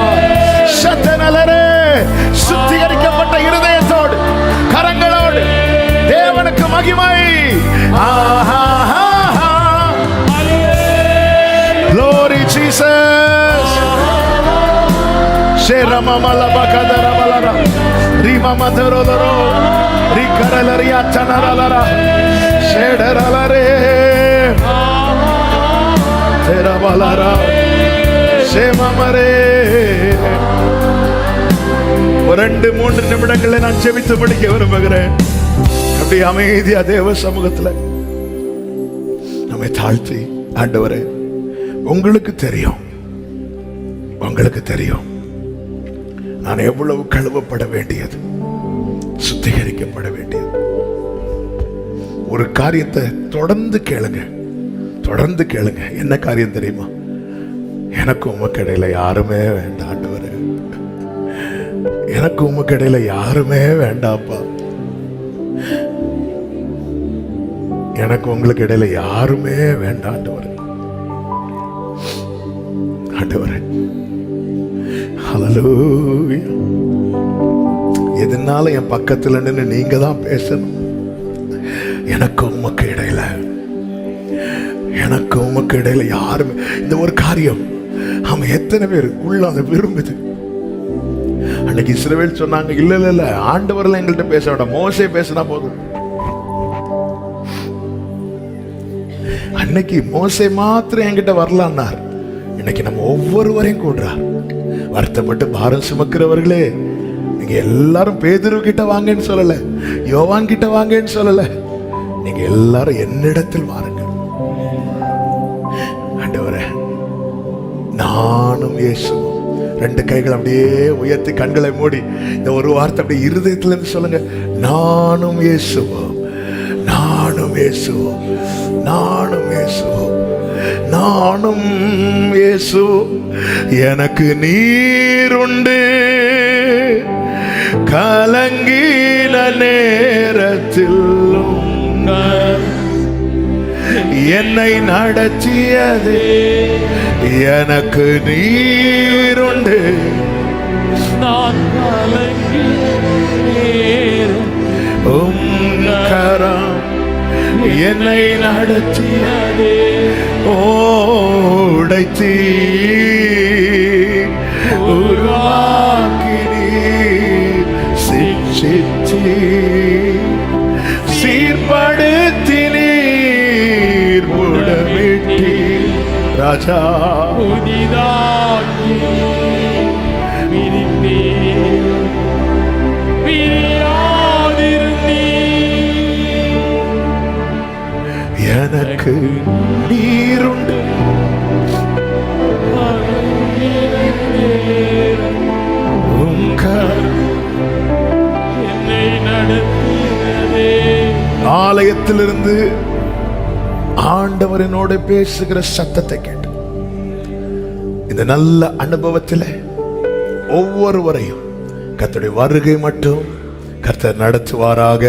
ஷதனலரே சுத்திகரிக்கப்பட்ட இருதயத்தோடு கரங்களோடு தேவனுக்கு மகிமை. Glory Jesus. ஷேரமமலபகதரமலரா ரிமமதரோதரோ ரிகரலரியாச்சனரலரா ஷேடரலரே தெரபலரா ஷேமமரே. 2-3 நிமிடங்களை நான் ஜெபித்து முடிக்க விரும்புகிறேன். அப்படி அமைதியா தேவ சமூகத்துல நம்மை தாழ்த்தி, ஆண்டவரே உங்களுக்கு தெரியும் நான் எவ்வளவு கழுவப்பட வேண்டியது, சுத்திகரிக்கப்பட வேண்டியது. ஒரு காரியத்தை தொடர்ந்து கேளுங்க. என்ன காரியம் தெரியுமா? எனக்கு உமக்கு இடையில யாருமே வேண்டாம் ஆண்டவரே, எனக்கு உமக்கு இடையில யாருமே வேண்டாப்பா, எனக்கு உங்களுக்கு இடையில யாருமே வேண்டாம் ஆண்டவரே. ஹல்லேலூயா. எதனால என் பக்கத்துல நின்று நீங்க தான் பேசணும். எனக்கு உமக்கு இடையில யாருமே. இந்த ஒரு காரியம் அவன் எத்தனை பேர் உள்ள அதை விரும்புது. அன்னைக்கு இஸ்ரவேல் சொன்னாங்க, இல்ல ஆண்டவர்ல எங்கள்கிட்ட பேச வேண்டாம், மோசே பேசினா போதும். அன்னைக்கு மோசே மாத்திரம் என்கிட்ட வரலான்னார். இன்னைக்கு நம்ம ஒவ்வொருவரையும் கூடுறார். வருத்தப்பட்டு பாரம் சுமக்கிறவர்களே, நீங்க எல்லாரும் பேதுரு கிட்ட வாங்கன்னு சொல்லல, யோவான் கிட்ட வாங்கன்னு சொல்லல, நீங்க எல்லாரும் என்னிடத்தில் வாருங்கள். ஆண்டவரே, நானும் இயேசுவும். 2 கைகள் அப்படியே உயர்த்தி கண்களை மூடி இந்த ஒரு வார்த்தை அப்படியே இருதயத்துல இருந்து சொல்லுங்க. நானும் இயேசுவும், நானும் இயேசுவும், நானும் இயேசுவும், நானும் இயேசு. எனக்கு நீருண்டு கலங்கின நேரத்தில் என்னை நடத்தியதே. எனக்கு நீருண்டு நான் கரம் என்னை நடத்தியதே. ஓடைத்தீ உருவாக்கினீ சிக்ஷித்தீ சீர்படுத்தினீர் புடமிட்டீ ராஜா புதிதாக்கி எனக்கு நீருண்டு என்னை நடத்தினதே. ஆலயத்திலிருந்து ஆண்டவரினோடு பேசுகிற சத்தத்தை கேட்டு இந்த நல்ல அனுபவத்தில் ஒவ்வொருவரையும் கர்த்தருடைய வருகை மட்டும் கர்த்தர் நடத்துவாராக.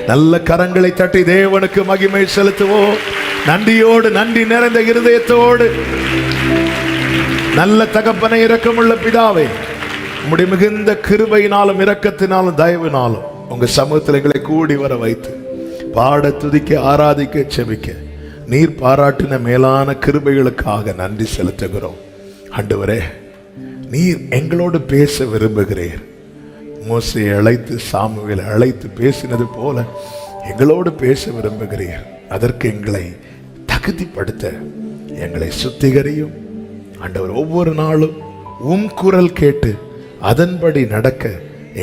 நல்ல கரங்களை தட்டி தேவனுக்கு மகிமை செலுத்துவோம். நன்றியோடு, நன்றி நிறைந்த இருதயத்தோடு. நல்ல தகப்பனை, இரக்கமுள்ள பிதாவே, உம்முடைய மிகுந்த கிருபையினாலும் இரக்கத்தினாலும் தயவினாலும் உங்க சமூகத்தில் எங்களை கூடி வர வைத்து பாட, துதிக்க, ஆராதிக்க, செபிக்க நீர் பாராட்டின மேலான கிருபைகளுக்காக நன்றி செலுத்துகிறோம். ஆண்டவரே, நீர் எங்களோடு பேச விரும்புகிறீர். மோசேயை அழைத்து, சாமுவேலை அழைத்து பேசினது போல எங்களோடு பேச விரும்புகிறீர். அதற்கு எங்களை தகுதிப்படுத்த எங்களை சுத்திகரியும். ஆண்டவர், ஒவ்வொரு நாளும் உம் குரல் கேட்டு அதன்படி நடக்க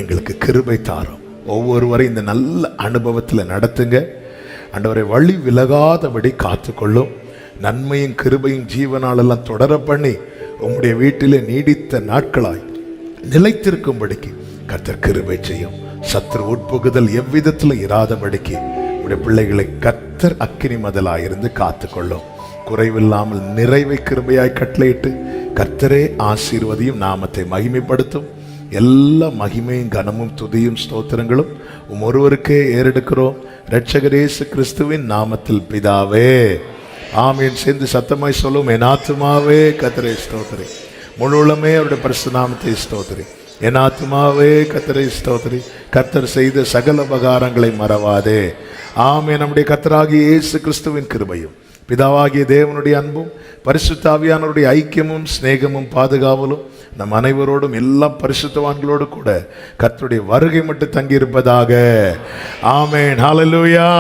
எங்களுக்கு கிருபை தாரும். ஒவ்வொருவரையும் இந்த நல்ல அனுபவத்தில் நடத்துங்க. ஆண்டவரை வழி விலகாதபடி காத்துக்கொள்ளும். நன்மையும் கிருபையும் ஜீவனாலெல்லாம் தொடர பண்ணி உம்முடைய வீட்டிலே நீடித்த நாட்களாய் நிலைத்திருக்கும்படிக்கு கர்த்தர் கிருபை செய்யும். சத்துரு உட்புகுதல் எவ்விதத்தில் இராதபடிக்கு உடைய பிள்ளைகளை கர்த்தர் அக்கினி மதலாயிருந்து காத்துக்கொள்ளும். குறைவில்லாமல் நிறைவை கிருபையாய் கட்டளையிட்டு கர்த்தரே ஆசீர்வதியும், நாமத்தை மகிமைப்படுத்தும். எல்லா மகிமையும் கனமும் துதியும் ஸ்தோத்திரங்களும் ஒருவருக்கே ஏறெடுக்கிறோம் இரட்சகர் இயேசு கிறிஸ்துவின் நாமத்தில் பிதாவே, ஆமீன். சேர்ந்து சத்தமாய் சொல்லும், என் ஆத்துமாவே கர்த்தரை ஸ்தோத்திரி, முழு உள்ளமே அவருடைய பரிசுத்த நாமத்தை ஸ்தோத்திரி. என் ஆத்துமாவே கர்த்தரை ஸ்தோத்திரி, கர்த்தர் செய்த சகல உபகாரங்களை மறவாதே. ஆமென். நம்முடைய கர்த்தராகிய இயேசு கிறிஸ்துவின் கிருபையும் பிதாவாகிய தேவனுடைய அன்பும் பரிசுத்த ஆவியானவருடைய ஐக்கியமும் சிநேகமும் பாதுகாவலும் நம் அனைவரோடும் எல்லா பரிசுத்தவான்களோடு கூட கர்த்தருடைய வருகை மட்டும் தங்கி இருப்பதாக. ஆமென். ஹல்லேலூயா.